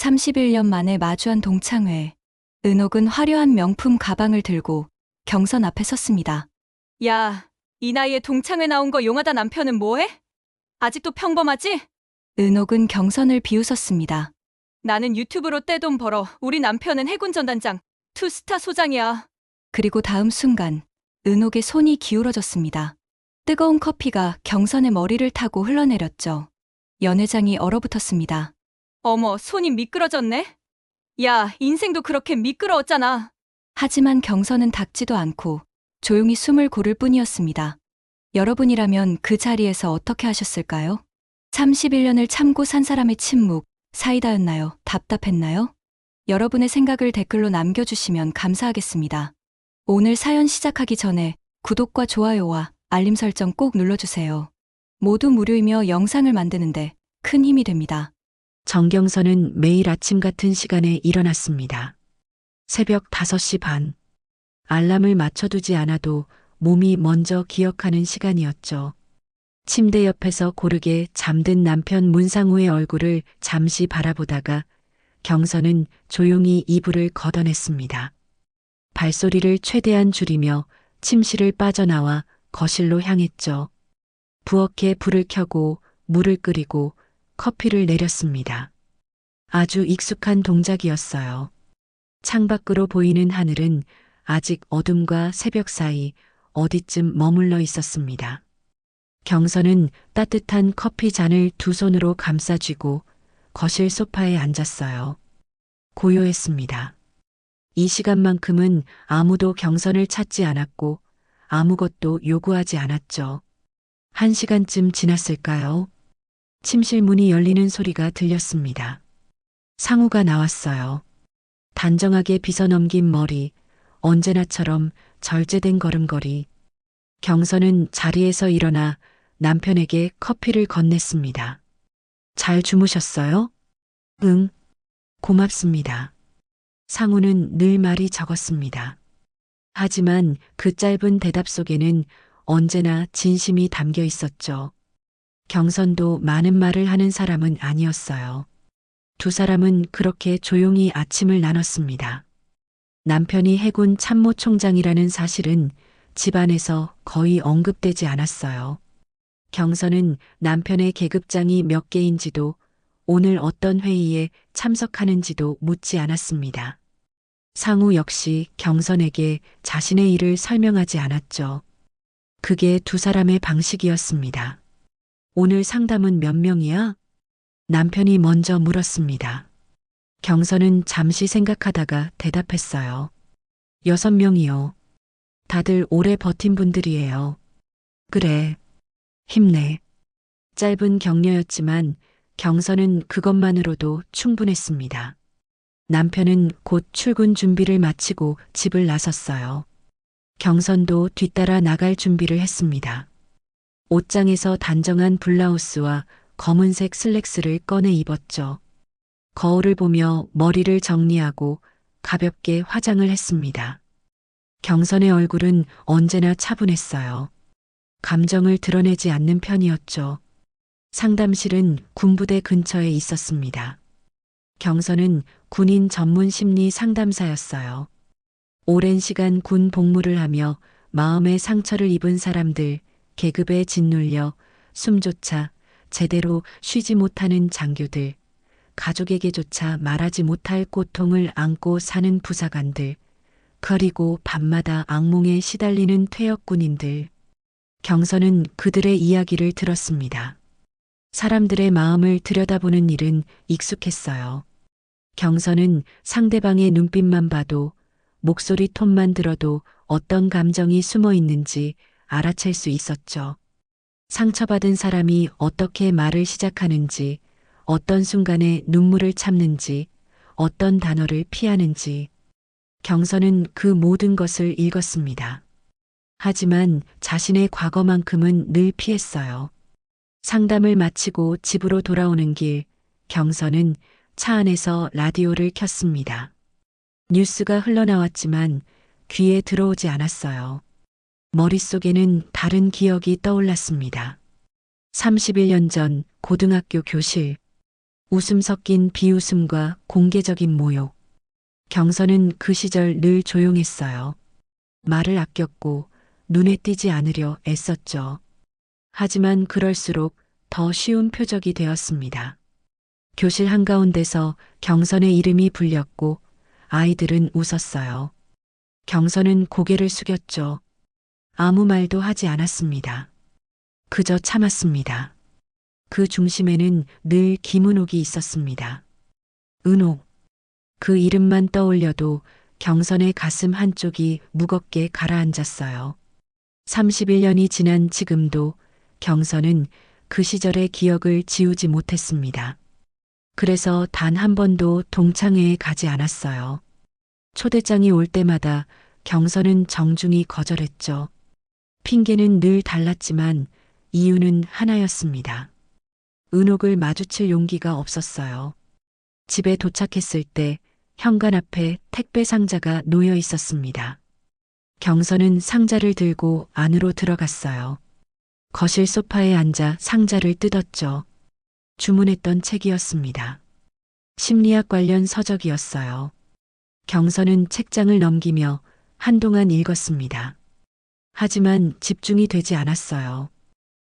31년 만에 마주한 동창회. 은옥은 화려한 명품 가방을 들고 경선 앞에 섰습니다. 야, 이 나이에 동창회 나온 거 용하다 남편은 뭐해? 아직도 평범하지? 은옥은 경선을 비웃었습니다. 나는 유튜브로 떼돈 벌어. 우리 남편은 해군 전단장, 투스타 소장이야. 그리고 다음 순간 은옥의 손이 기울어졌습니다. 뜨거운 커피가 경선의 머리를 타고 흘러내렸죠. 연회장이 얼어붙었습니다. 어머, 손이 미끄러졌네? 야, 인생도 그렇게 미끄러웠잖아. 하지만 경선은 닿지도 않고 조용히 숨을 고를 뿐이었습니다. 여러분이라면 그 자리에서 어떻게 하셨을까요? 31년을 참고 산 사람의 침묵, 사이다였나요? 답답했나요? 여러분의 생각을 댓글로 남겨주시면 감사하겠습니다. 오늘 사연 시작하기 전에 구독과 좋아요와 알림 설정 꼭 눌러주세요. 모두 무료이며 영상을 만드는데 큰 힘이 됩니다. 정경선은 매일 아침 같은 시간에 일어났습니다. 새벽 5시 반. 알람을 맞춰두지 않아도 몸이 먼저 기억하는 시간이었죠. 침대 옆에서 고르게 잠든 남편 문상우의 얼굴을 잠시 바라보다가 경선은 조용히 이불을 걷어냈습니다. 발소리를 최대한 줄이며 침실을 빠져나와 거실로 향했죠. 부엌에 불을 켜고 물을 끓이고 커피를 내렸습니다. 아주 익숙한 동작이었어요. 창밖으로 보이는 하늘은 아직 어둠과 새벽 사이 어디쯤 머물러 있었습니다. 경선은 따뜻한 커피 잔을 두 손으로 감싸쥐고 거실 소파에 앉았어요. 고요했습니다. 이 시간만큼은 아무도 경선을 찾지 않았고 아무것도 요구하지 않았죠. 1시간쯤 지났을까요? 침실 문이 열리는 소리가 들렸습니다. 상우가 나왔어요. 단정하게 빗어넘긴 머리, 언제나처럼 절제된 걸음걸이. 경선은 자리에서 일어나 남편에게 커피를 건넸습니다. 잘 주무셨어요? 응, 고맙습니다. 상우는 늘 말이 적었습니다. 하지만 그 짧은 대답 속에는 언제나 진심이 담겨 있었죠. 경선도 많은 말을 하는 사람은 아니었어요. 두 사람은 그렇게 조용히 아침을 나눴습니다. 남편이 해군 참모총장이라는 사실은 집안에서 거의 언급되지 않았어요. 경선은 남편의 계급장이 몇 개인지도 오늘 어떤 회의에 참석하는지도 묻지 않았습니다. 상우 역시 경선에게 자신의 일을 설명하지 않았죠. 그게 두 사람의 방식이었습니다. 오늘 상담은 몇 명이야? 남편이 먼저 물었습니다. 경선은 잠시 생각하다가 대답했어요. 6명이요. 다들 오래 버틴 분들이에요. 그래. 힘내. 짧은 격려였지만 경선은 그것만으로도 충분했습니다. 남편은 곧 출근 준비를 마치고 집을 나섰어요. 경선도 뒤따라 나갈 준비를 했습니다. 옷장에서 단정한 블라우스와 검은색 슬랙스를 꺼내 입었죠. 거울을 보며 머리를 정리하고 가볍게 화장을 했습니다. 경선의 얼굴은 언제나 차분했어요. 감정을 드러내지 않는 편이었죠. 상담실은 군부대 근처에 있었습니다. 경선은 군인 전문 심리 상담사였어요. 오랜 시간 군 복무를 하며 마음의 상처를 입은 사람들, 계급에 짓눌려 숨조차 제대로 쉬지 못하는 장교들, 가족에게조차 말하지 못할 고통을 안고 사는 부사관들, 그리고 밤마다 악몽에 시달리는 퇴역군인들. 경선은 그들의 이야기를 들었습니다. 사람들의 마음을 들여다보는 일은 익숙했어요. 경선은 상대방의 눈빛만 봐도, 목소리 톤만 들어도 어떤 감정이 숨어 있는지 알아챌 수 있었죠. 상처받은 사람이 어떻게 말을 시작하는지, 어떤 순간에 눈물을 참는지, 어떤 단어를 피하는지. 경선은 그 모든 것을 읽었습니다. 하지만 자신의 과거만큼은 늘 피했어요. 상담을 마치고 집으로 돌아오는 길, 경선은 차 안에서 라디오를 켰습니다. 뉴스가 흘러나왔지만 귀에 들어오지 않았어요. 머릿속에는 다른 기억이 떠올랐습니다. 31년 전 고등학교 교실. 웃음 섞인 비웃음과 공개적인 모욕. 경선은 그 시절 늘 조용했어요. 말을 아꼈고 눈에 띄지 않으려 애썼죠. 하지만 그럴수록 더 쉬운 표적이 되었습니다. 교실 한가운데서 경선의 이름이 불렸고 아이들은 웃었어요. 경선은 고개를 숙였죠. 아무 말도 하지 않았습니다. 그저 참았습니다. 그 중심에는 늘 김은옥이 있었습니다. 은옥. 그 이름만 떠올려도 경선의 가슴 한쪽이 무겁게 가라앉았어요. 31년이 지난 지금도 경선은 그 시절의 기억을 지우지 못했습니다. 그래서 단 한 번도 동창회에 가지 않았어요. 초대장이 올 때마다 경선은 정중히 거절했죠. 핑계는 늘 달랐지만 이유는 하나였습니다. 은옥을 마주칠 용기가 없었어요. 집에 도착했을 때 현관 앞에 택배 상자가 놓여 있었습니다. 경선은 상자를 들고 안으로 들어갔어요. 거실 소파에 앉아 상자를 뜯었죠. 주문했던 책이었습니다. 심리학 관련 서적이었어요. 경선은 책장을 넘기며 한동안 읽었습니다. 하지만 집중이 되지 않았어요.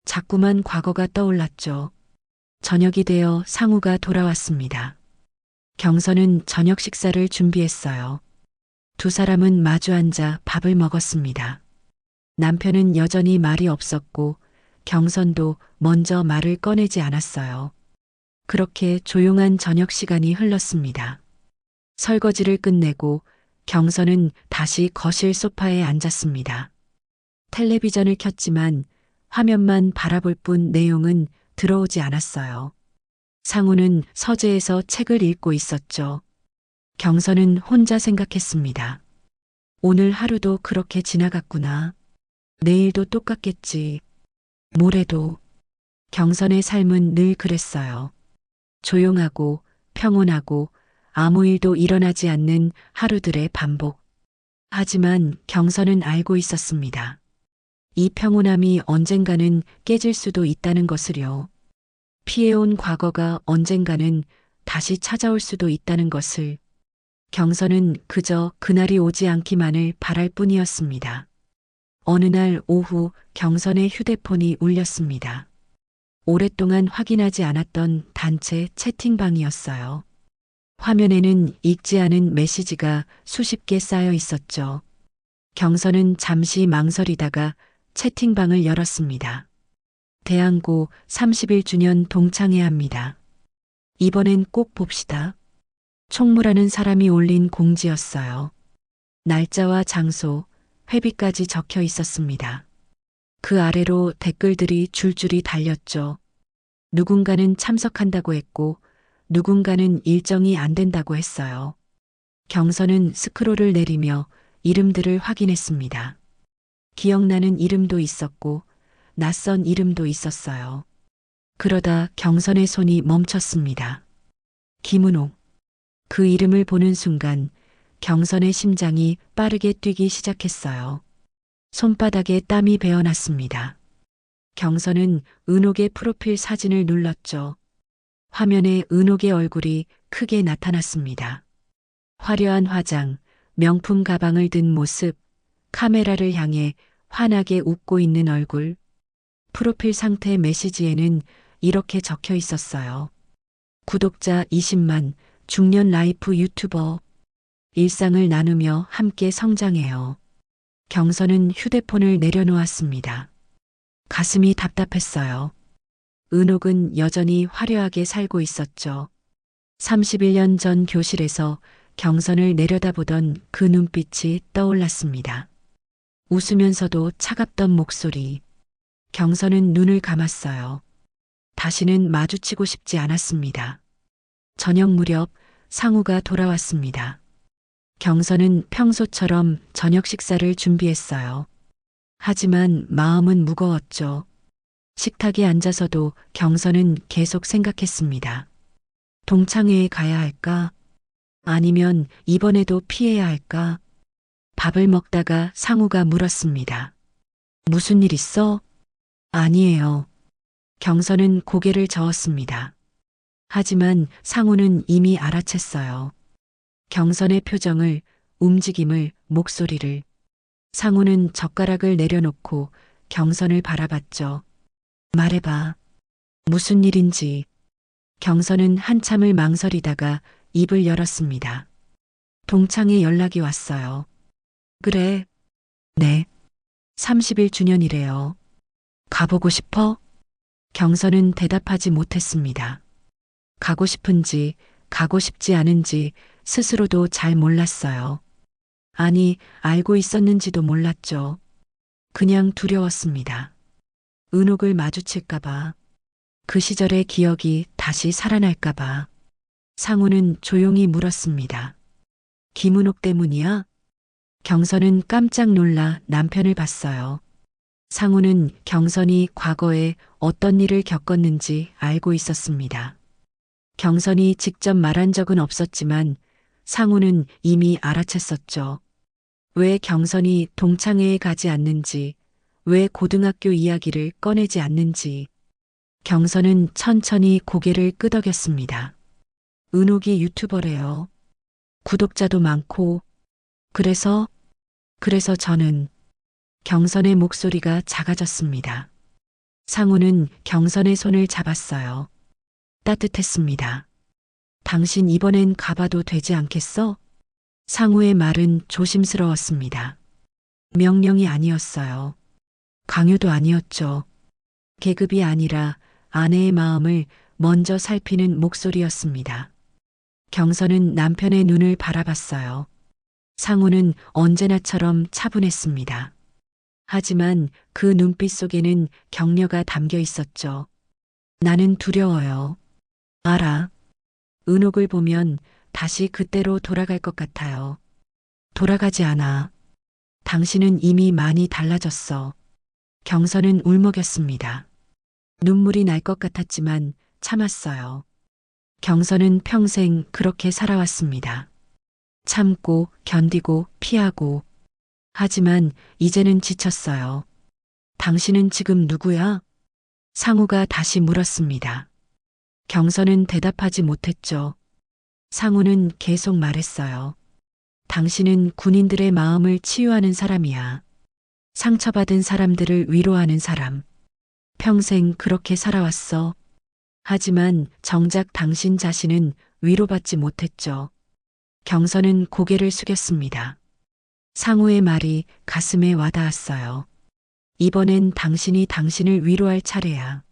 자꾸만 과거가 떠올랐죠. 저녁이 되어 상우가 돌아왔습니다. 경선은 저녁 식사를 준비했어요. 두 사람은 마주 앉아 밥을 먹었습니다. 남편은 여전히 말이 없었고 경선도 먼저 말을 꺼내지 않았어요. 그렇게 조용한 저녁 시간이 흘렀습니다. 설거지를 끝내고 경선은 다시 거실 소파에 앉았습니다. 텔레비전을 켰지만 화면만 바라볼 뿐 내용은 들어오지 않았어요. 상우는 서재에서 책을 읽고 있었죠. 경선은 혼자 생각했습니다. 오늘 하루도 그렇게 지나갔구나. 내일도 똑같겠지. 모레도. 경선의 삶은 늘 그랬어요. 조용하고 평온하고 아무 일도 일어나지 않는 하루들의 반복. 하지만 경선은 알고 있었습니다. 이 평온함이 언젠가는 깨질 수도 있다는 것을요. 피해온 과거가 언젠가는 다시 찾아올 수도 있다는 것을. 경선은 그저 그날이 오지 않기만을 바랄 뿐이었습니다. 어느 날 오후 경선의 휴대폰이 울렸습니다. 오랫동안 확인하지 않았던 단체 채팅방이었어요. 화면에는 읽지 않은 메시지가 수십 개 쌓여 있었죠. 경선은 잠시 망설이다가 채팅방을 열었습니다. 대항고 31주년 동창회합니다. 이번엔 꼭 봅시다. 총무라는 사람이 올린 공지였어요. 날짜와 장소, 회비까지 적혀 있었습니다. 그 아래로 댓글들이 줄줄이 달렸죠. 누군가는 참석한다고 했고 누군가는 일정이 안 된다고 했어요. 경선은 스크롤을 내리며 이름들을 확인했습니다. 기억나는 이름도 있었고 낯선 이름도 있었어요. 그러다 경선의 손이 멈췄습니다. 김은옥. 그 이름을 보는 순간 경선의 심장이 빠르게 뛰기 시작했어요. 손바닥에 땀이 배어났습니다. 경선은 은옥의 프로필 사진을 눌렀죠. 화면에 은옥의 얼굴이 크게 나타났습니다. 화려한 화장, 명품 가방을 든 모습, 카메라를 향해 환하게 웃고 있는 얼굴. 프로필 상태 메시지에는 이렇게 적혀 있었어요. 구독자 20만, 중년 라이프 유튜버. 일상을 나누며 함께 성장해요. 경선은 휴대폰을 내려놓았습니다. 가슴이 답답했어요. 은옥은 여전히 화려하게 살고 있었죠. 31년 전 교실에서 경선을 내려다보던 그 눈빛이 떠올랐습니다. 웃으면서도 차갑던 목소리. 경선은 눈을 감았어요. 다시는 마주치고 싶지 않았습니다. 저녁 무렵 상우가 돌아왔습니다. 경선은 평소처럼 저녁 식사를 준비했어요. 하지만 마음은 무거웠죠. 식탁에 앉아서도 경선은 계속 생각했습니다. 동창회에 가야 할까? 아니면 이번에도 피해야 할까? 밥을 먹다가 상우가 물었습니다. 무슨 일 있어? 아니에요. 경선은 고개를 저었습니다. 하지만 상우는 이미 알아챘어요. 경선의 표정을, 움직임을, 목소리를. 상우는 젓가락을 내려놓고 경선을 바라봤죠. 말해봐. 무슨 일인지. 경선은 한참을 망설이다가 입을 열었습니다. 동창회 연락이 왔어요. 그래. 네. 30일 주년이래요. 가보고 싶어? 경선은 대답하지 못했습니다. 가고 싶은지, 가고 싶지 않은지 스스로도 잘 몰랐어요. 아니, 알고 있었는지도 몰랐죠. 그냥 두려웠습니다. 은옥을 마주칠까봐. 그 시절의 기억이 다시 살아날까봐. 상우는 조용히 물었습니다. 김은옥 때문이야? 경선은 깜짝 놀라 남편을 봤어요. 상우는 경선이 과거에 어떤 일을 겪었는지 알고 있었습니다. 경선이 직접 말한 적은 없었지만 상우는 이미 알아챘었죠. 왜 경선이 동창회에 가지 않는지, 왜 고등학교 이야기를 꺼내지 않는지. 경선은 천천히 고개를 끄덕였습니다. 은옥이 유튜버래요. 구독자도 많고. 그래서 저는. 경선의 목소리가 작아졌습니다. 상우는 경선의 손을 잡았어요. 따뜻했습니다. 당신 이번엔 가봐도 되지 않겠어? 상우의 말은 조심스러웠습니다. 명령이 아니었어요. 강요도 아니었죠. 계급이 아니라 아내의 마음을 먼저 살피는 목소리였습니다. 경선은 남편의 눈을 바라봤어요. 상우는 언제나처럼 차분했습니다. 하지만 그 눈빛 속에는 격려가 담겨 있었죠. 나는 두려워요. 알아. 은옥을 보면 다시 그때로 돌아갈 것 같아요. 돌아가지 않아. 당신은 이미 많이 달라졌어. 경선은 울먹였습니다. 눈물이 날 것 같았지만 참았어요. 경선은 평생 그렇게 살아왔습니다. 참고, 견디고, 피하고. 하지만 이제는 지쳤어요. 당신은 지금 누구야? 상우가 다시 물었습니다. 경선은 대답하지 못했죠. 상우는 계속 말했어요. 당신은 군인들의 마음을 치유하는 사람이야. 상처받은 사람들을 위로하는 사람. 평생 그렇게 살아왔어. 하지만 정작 당신 자신은 위로받지 못했죠. 경선은 고개를 숙였습니다. 상우의 말이 가슴에 와닿았어요. 이번엔 당신이 당신을 위로할 차례야.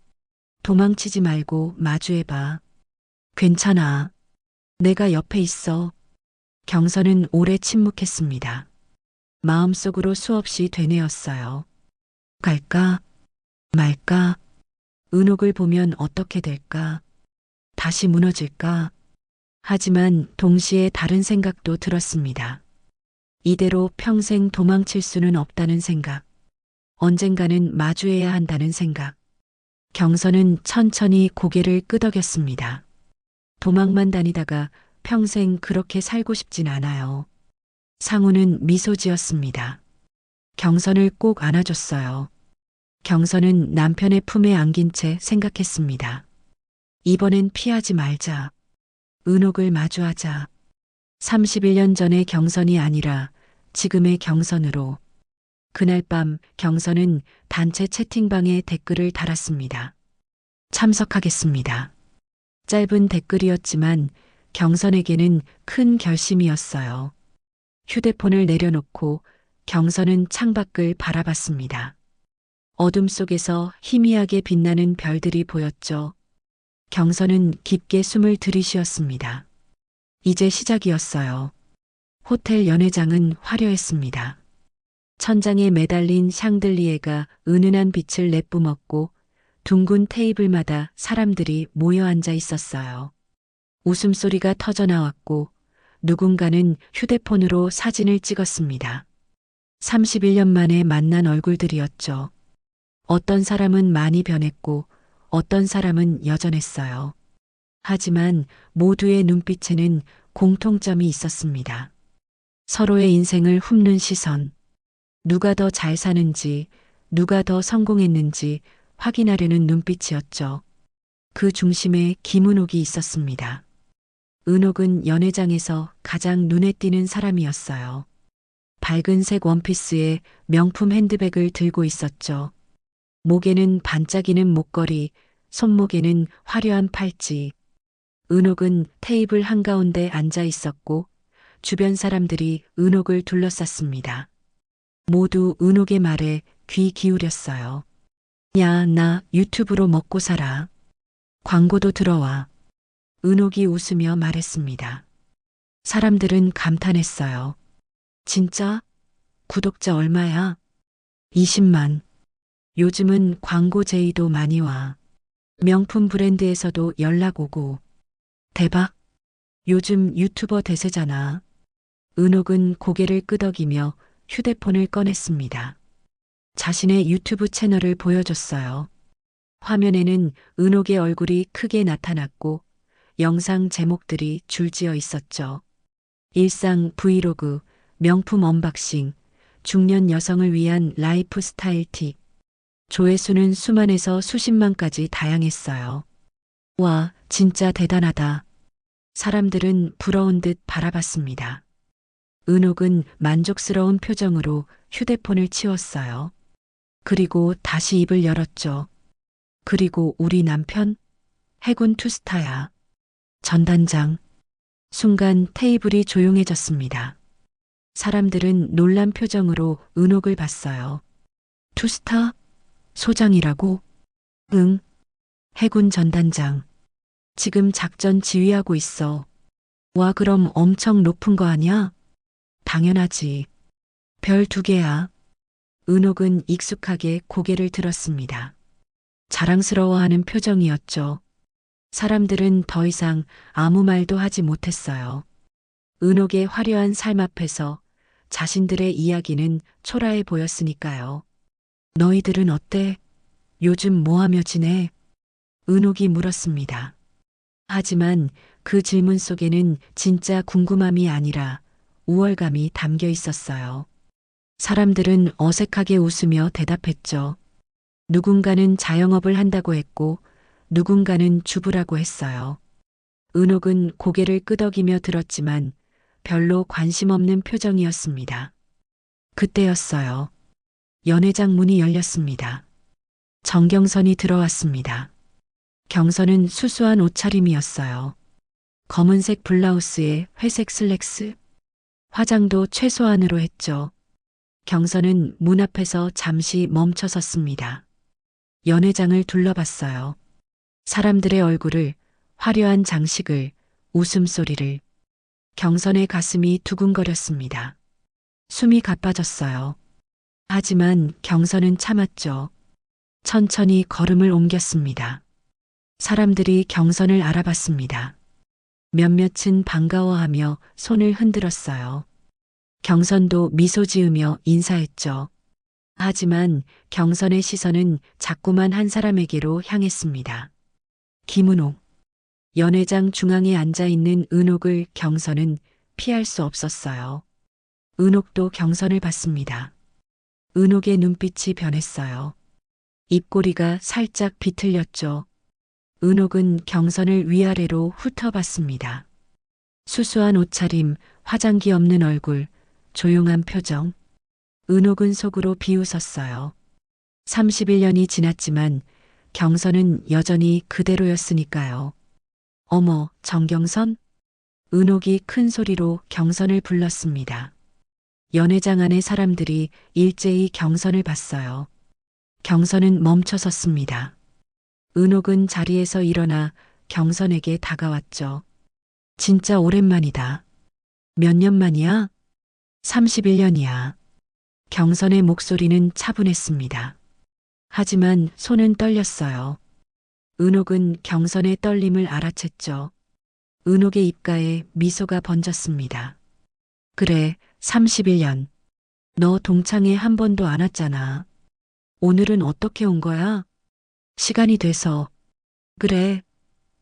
도망치지 말고 마주해봐. 괜찮아. 내가 옆에 있어. 경선은 오래 침묵했습니다. 마음속으로 수없이 되뇌었어요. 갈까? 말까? 은옥을 보면 어떻게 될까? 다시 무너질까? 하지만 동시에 다른 생각도 들었습니다. 이대로 평생 도망칠 수는 없다는 생각. 언젠가는 마주해야 한다는 생각. 경선은 천천히 고개를 끄덕였습니다. 도망만 다니다가 평생 그렇게 살고 싶진 않아요. 상우는 미소 지었습니다. 경선을 꼭 안아줬어요. 경선은 남편의 품에 안긴 채 생각했습니다. 이번엔 피하지 말자. 은옥을 마주하자. 31년 전의 경선이 아니라 지금의 경선으로. 그날 밤 경선은 단체 채팅방에 댓글을 달았습니다. 참석하겠습니다. 짧은 댓글이었지만 경선에게는 큰 결심이었어요. 휴대폰을 내려놓고 경선은 창밖을 바라봤습니다. 어둠 속에서 희미하게 빛나는 별들이 보였죠. 경선은 깊게 숨을 들이쉬었습니다. 이제 시작이었어요. 호텔 연회장은 화려했습니다. 천장에 매달린 샹들리에가 은은한 빛을 내뿜었고 둥근 테이블마다 사람들이 모여 앉아 있었어요. 웃음소리가 터져나왔고 누군가는 휴대폰으로 사진을 찍었습니다. 31년 만에 만난 얼굴들이었죠. 어떤 사람은 많이 변했고 어떤 사람은 여전했어요. 하지만 모두의 눈빛에는 공통점이 있었습니다. 서로의 인생을 훑는 시선. 누가 더 잘 사는지, 누가 더 성공했는지 확인하려는 눈빛이었죠. 그 중심에 김은옥이 있었습니다. 은옥은 연회장에서 가장 눈에 띄는 사람이었어요. 밝은색 원피스에 명품 핸드백을 들고 있었죠. 목에는 반짝이는 목걸이, 손목에는 화려한 팔찌. 은옥은 테이블 한가운데 앉아 있었고 주변 사람들이 은옥을 둘러쌌습니다. 모두 은옥의 말에 귀 기울였어요. 야, 나 유튜브로 먹고 살아. 광고도 들어와. 은옥이 웃으며 말했습니다. 사람들은 감탄했어요. 진짜? 구독자 얼마야? 20만. 요즘은 광고 제의도 많이 와. 명품 브랜드에서도 연락 오고. 대박. 요즘 유튜버 대세잖아. 은옥은 고개를 끄덕이며 휴대폰을 꺼냈습니다. 자신의 유튜브 채널을 보여줬어요. 화면에는 은옥의 얼굴이 크게 나타났고 영상 제목들이 줄지어 있었죠. 일상 브이로그, 명품 언박싱, 중년 여성을 위한 라이프 스타일 팁. 조회수는 수만에서 수십만까지 다양했어요. 와, 진짜 대단하다. 사람들은 부러운 듯 바라봤습니다. 은옥은 만족스러운 표정으로 휴대폰을 치웠어요. 그리고 다시 입을 열었죠. 그리고 우리 남편? 해군 투스타야. 전단장. 순간 테이블이 조용해졌습니다. 사람들은 놀란 표정으로 은옥을 봤어요. 투스타? 소장이라고? 응. 해군 전단장. 지금 작전 지휘하고 있어. 와, 그럼 엄청 높은 거 아니야? 당연하지. 별 2개야. 은옥은 익숙하게 고개를 들었습니다. 자랑스러워하는 표정이었죠. 사람들은 더 이상 아무 말도 하지 못했어요. 은옥의 화려한 삶 앞에서 자신들의 이야기는 초라해 보였으니까요. 너희들은 어때? 요즘 뭐 하며 지내? 은옥이 물었습니다. 하지만 그 질문 속에는 진짜 궁금함이 아니라 우월감이 담겨 있었어요. 사람들은 어색하게 웃으며 대답했죠. 누군가는 자영업을 한다고 했고 누군가는 주부라고 했어요. 은옥은 고개를 끄덕이며 들었지만 별로 관심 없는 표정이었습니다. 그때였어요. 연회장 문이 열렸습니다. 정경선이 들어왔습니다. 경선은 수수한 옷차림이었어요. 검은색 블라우스에 회색 슬랙스. 화장도 최소한으로 했죠. 경선은 문 앞에서 잠시 멈춰 섰습니다. 연회장을 둘러봤어요. 사람들의 얼굴을, 화려한 장식을, 웃음소리를. 경선의 가슴이 두근거렸습니다. 숨이 가빠졌어요. 하지만 경선은 참았죠. 천천히 걸음을 옮겼습니다. 사람들이 경선을 알아봤습니다. 몇몇은 반가워하며 손을 흔들었어요. 경선도 미소 지으며 인사했죠. 하지만 경선의 시선은 자꾸만 한 사람에게로 향했습니다. 김은옥. 연회장 중앙에 앉아 있는 은옥을 경선은 피할 수 없었어요. 은옥도 경선을 봤습니다. 은옥의 눈빛이 변했어요. 입꼬리가 살짝 비틀렸죠. 은옥은 경선을 위아래로 훑어봤습니다. 수수한 옷차림, 화장기 없는 얼굴, 조용한 표정. 은옥은 속으로 비웃었어요. 31년이 지났지만 경선은 여전히 그대로였으니까요. 어머, 정경선? 은옥이 큰 소리로 경선을 불렀습니다. 연회장 안의 사람들이 일제히 경선을 봤어요. 경선은 멈춰 섰습니다. 은옥은 자리에서 일어나 경선에게 다가왔죠. 진짜 오랜만이다. 몇 년 만이야? 31년이야. 경선의 목소리는 차분했습니다. 하지만 손은 떨렸어요. 은옥은 경선의 떨림을 알아챘죠. 은옥의 입가에 미소가 번졌습니다. 그래, 31년. 너 동창회 한 번도 안 왔잖아. 오늘은 어떻게 온 거야? 시간이 돼서. 그래.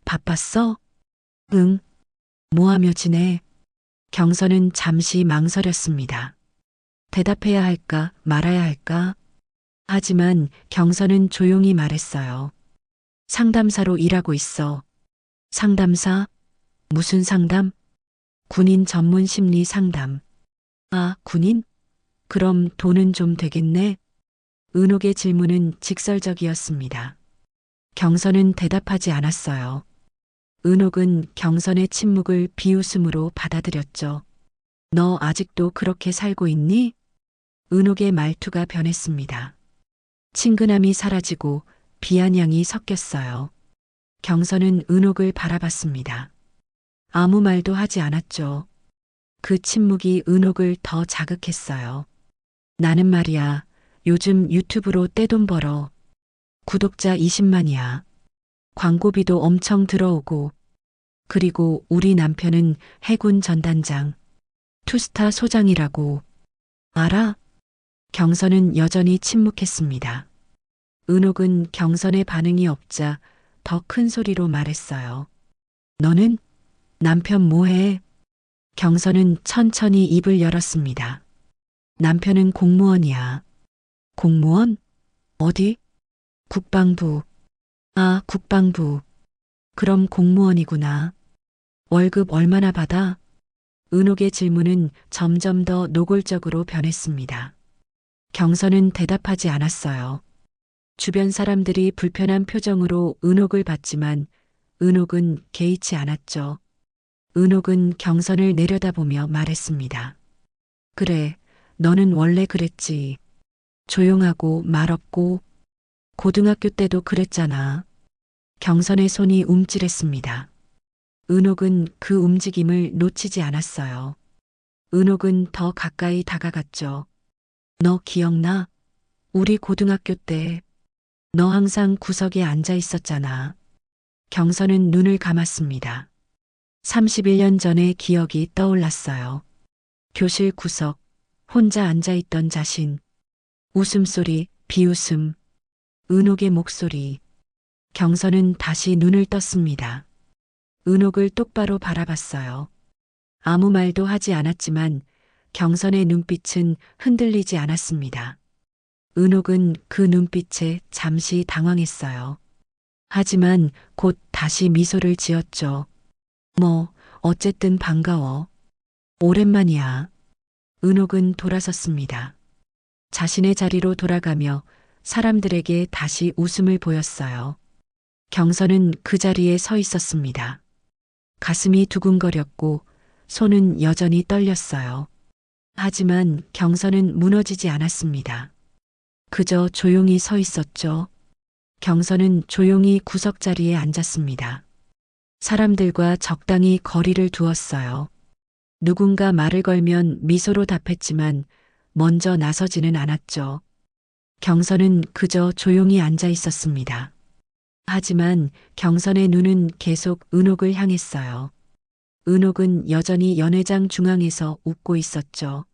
바빴어? 응. 뭐 하며 지내? 경선은 잠시 망설였습니다. 대답해야 할까 말아야 할까? 하지만 경선은 조용히 말했어요. 상담사로 일하고 있어. 상담사? 무슨 상담? 군인 전문 심리 상담. 아, 군인? 그럼 돈은 좀 되겠네? 은옥의 질문은 직설적이었습니다. 경선은 대답하지 않았어요. 은옥은 경선의 침묵을 비웃음으로 받아들였죠. 너 아직도 그렇게 살고 있니? 은옥의 말투가 변했습니다. 친근함이 사라지고 비아냥이 섞였어요. 경선은 은옥을 바라봤습니다. 아무 말도 하지 않았죠. 그 침묵이 은옥을 더 자극했어요. 나는 말이야, 요즘 유튜브로 떼돈 벌어. 구독자 20만이야. 광고비도 엄청 들어오고, 그리고 우리 남편은 해군 전단장, 투스타 소장이라고. 알아? 경선은 여전히 침묵했습니다. 은옥은 경선의 반응이 없자 더 큰 소리로 말했어요. 너는? 남편 뭐해? 경선은 천천히 입을 열었습니다. 남편은 공무원이야. 공무원? 어디? 국방부. 아, 국방부. 그럼 공무원이구나. 월급 얼마나 받아? 은옥의 질문은 점점 더 노골적으로 변했습니다. 경선은 대답하지 않았어요. 주변 사람들이 불편한 표정으로 은옥을 봤지만 은옥은 개의치 않았죠. 은옥은 경선을 내려다보며 말했습니다. 그래, 너는 원래 그랬지. 조용하고 말없고 고등학교 때도 그랬잖아. 경선의 손이 움찔했습니다. 은옥은 그 움직임을 놓치지 않았어요. 은옥은 더 가까이 다가갔죠. 너 기억나? 우리 고등학교 때 너 항상 구석에 앉아 있었잖아. 경선은 눈을 감았습니다. 31년 전의 기억이 떠올랐어요. 교실 구석, 혼자 앉아 있던 자신, 웃음소리, 비웃음, 은옥의 목소리. 경선은 다시 눈을 떴습니다. 은옥을 똑바로 바라봤어요. 아무 말도 하지 않았지만 경선의 눈빛은 흔들리지 않았습니다. 은옥은 그 눈빛에 잠시 당황했어요. 하지만 곧 다시 미소를 지었죠. 뭐, 어쨌든 반가워. 오랜만이야. 은옥은 돌아섰습니다. 자신의 자리로 돌아가며 사람들에게 다시 웃음을 보였어요. 경선은 그 자리에 서 있었습니다. 가슴이 두근거렸고 손은 여전히 떨렸어요. 하지만 경선은 무너지지 않았습니다. 그저 조용히 서 있었죠. 경선은 조용히 구석자리에 앉았습니다. 사람들과 적당히 거리를 두었어요. 누군가 말을 걸면 미소로 답했지만 먼저 나서지는 않았죠. 경선은 그저 조용히 앉아 있었습니다. 하지만 경선의 눈은 계속 은옥을 향했어요. 은옥은 여전히 연회장 중앙에서 웃고 있었죠.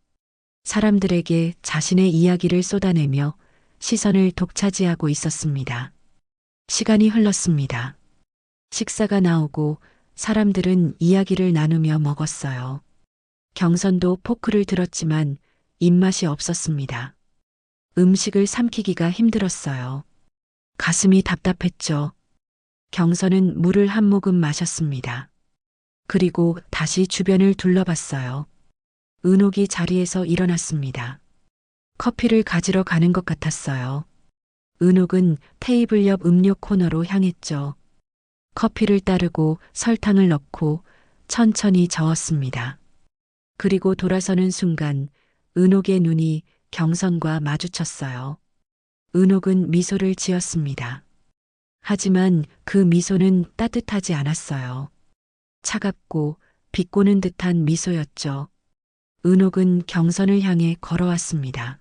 사람들에게 자신의 이야기를 쏟아내며 시선을 독차지하고 있었습니다. 시간이 흘렀습니다. 식사가 나오고 사람들은 이야기를 나누며 먹었어요. 경선도 포크를 들었지만 입맛이 없었습니다. 음식을 삼키기가 힘들었어요. 가슴이 답답했죠. 경선은 물을 한 모금 마셨습니다. 그리고 다시 주변을 둘러봤어요. 은옥이 자리에서 일어났습니다. 커피를 가지러 가는 것 같았어요. 은옥은 테이블 옆 음료 코너로 향했죠. 커피를 따르고 설탕을 넣고 천천히 저었습니다. 그리고 돌아서는 순간 은옥의 눈이 경선과 마주쳤어요. 은옥은 미소를 지었습니다. 하지만 그 미소는 따뜻하지 않았어요. 차갑고 비꼬는 듯한 미소였죠. 은옥은 경선을 향해 걸어왔습니다.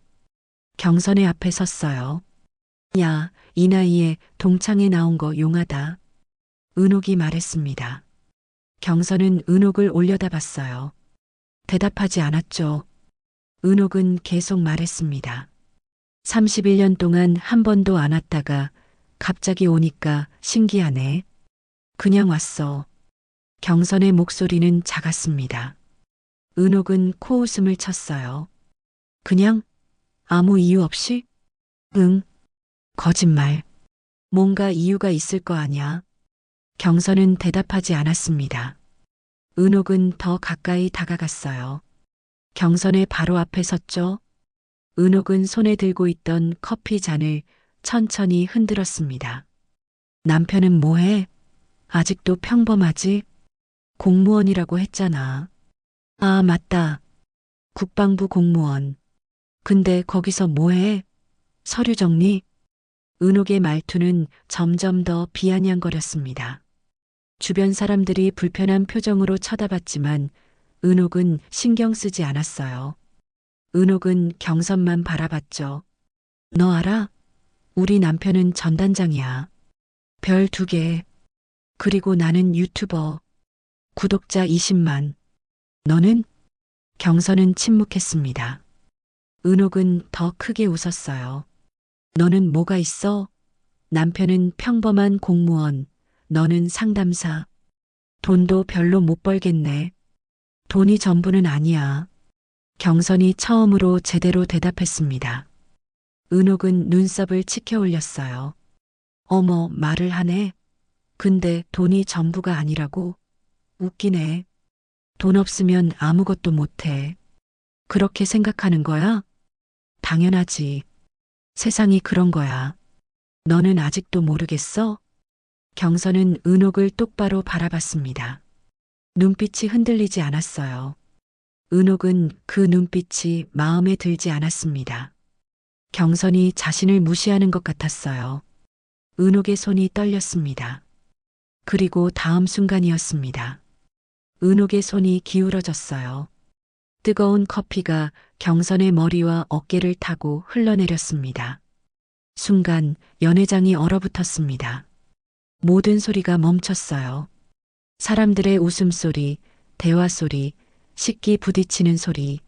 경선의 앞에 섰어요. 야, 이 나이에 동창회 나온 거 용하다. 은옥이 말했습니다. 경선은 은옥을 올려다봤어요. 대답하지 않았죠. 은옥은 계속 말했습니다. 31년 동안 한 번도 안 왔다가 갑자기 오니까 신기하네. 그냥 왔어. 경선의 목소리는 작았습니다. 은옥은 코웃음을 쳤어요. 그냥? 아무 이유 없이? 응. 거짓말. 뭔가 이유가 있을 거 아냐? 경선은 대답하지 않았습니다. 은옥은 더 가까이 다가갔어요. 경선의 바로 앞에 섰죠. 은옥은 손에 들고 있던 커피 잔을 천천히 흔들었습니다. 남편은 뭐해? 아직도 평범하지? 공무원이라고 했잖아. 아, 맞다. 국방부 공무원. 근데 거기서 뭐해? 서류 정리? 은옥의 말투는 점점 더 비아냥거렸습니다. 주변 사람들이 불편한 표정으로 쳐다봤지만 은옥은 신경 쓰지 않았어요. 은옥은 경선만 바라봤죠. 너 알아? 우리 남편은 전단장이야. 별 2개. 그리고 나는 유튜버. 구독자 20만. 너는? 경선은 침묵했습니다. 은옥은 더 크게 웃었어요. 너는 뭐가 있어? 남편은 평범한 공무원, 너는 상담사. 돈도 별로 못 벌겠네. 돈이 전부는 아니야. 경선이 처음으로 제대로 대답했습니다. 은옥은 눈썹을 치켜 올렸어요. 어머, 말을 하네. 근데 돈이 전부가 아니라고? 웃기네. 돈 없으면 아무것도 못해. 그렇게 생각하는 거야? 당연하지. 세상이 그런 거야. 너는 아직도 모르겠어? 경선은 은옥을 똑바로 바라봤습니다. 눈빛이 흔들리지 않았어요. 은옥은 그 눈빛이 마음에 들지 않았습니다. 경선이 자신을 무시하는 것 같았어요. 은옥의 손이 떨렸습니다. 그리고 다음 순간이었습니다. 은옥의 손이 기울어졌어요. 뜨거운 커피가 경선의 머리와 어깨를 타고 흘러내렸습니다. 순간 연회장이 얼어붙었습니다. 모든 소리가 멈췄어요. 사람들의 웃음소리, 대화소리, 식기 부딪히는 소리.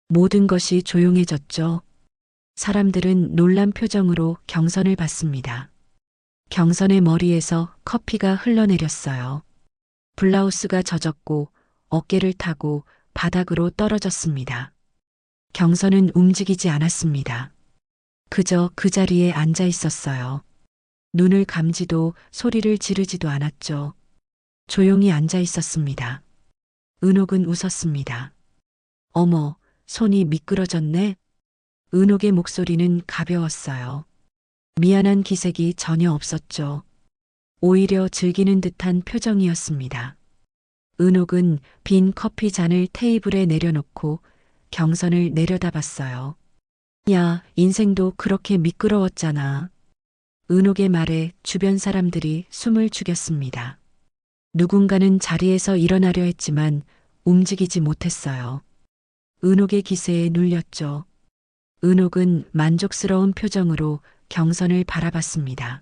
모든 것이 조용해졌죠. 사람들은 놀란 표정으로 경선을 봤습니다. 경선의 머리에서 커피가 흘러내렸어요. 블라우스가 젖었고 어깨를 타고 바닥으로 떨어졌습니다. 경선은 움직이지 않았습니다. 그저 그 자리에 앉아 있었어요. 눈을 감지도 소리를 지르지도 않았죠. 조용히 앉아 있었습니다. 은옥은 웃었습니다. 어머, 손이 미끄러졌네. 은옥의 목소리는 가벼웠어요. 미안한 기색이 전혀 없었죠. 오히려 즐기는 듯한 표정이었습니다. 은옥은 빈 커피 잔을 테이블에 내려놓고 경선을 내려다봤어요. 야, 인생도 그렇게 미끄러웠잖아. 은옥의 말에 주변 사람들이 숨을 죽였습니다. 누군가는 자리에서 일어나려 했지만 움직이지 못했어요. 은옥의 기세에 눌렸죠. 은옥은 만족스러운 표정으로 경선을 바라봤습니다.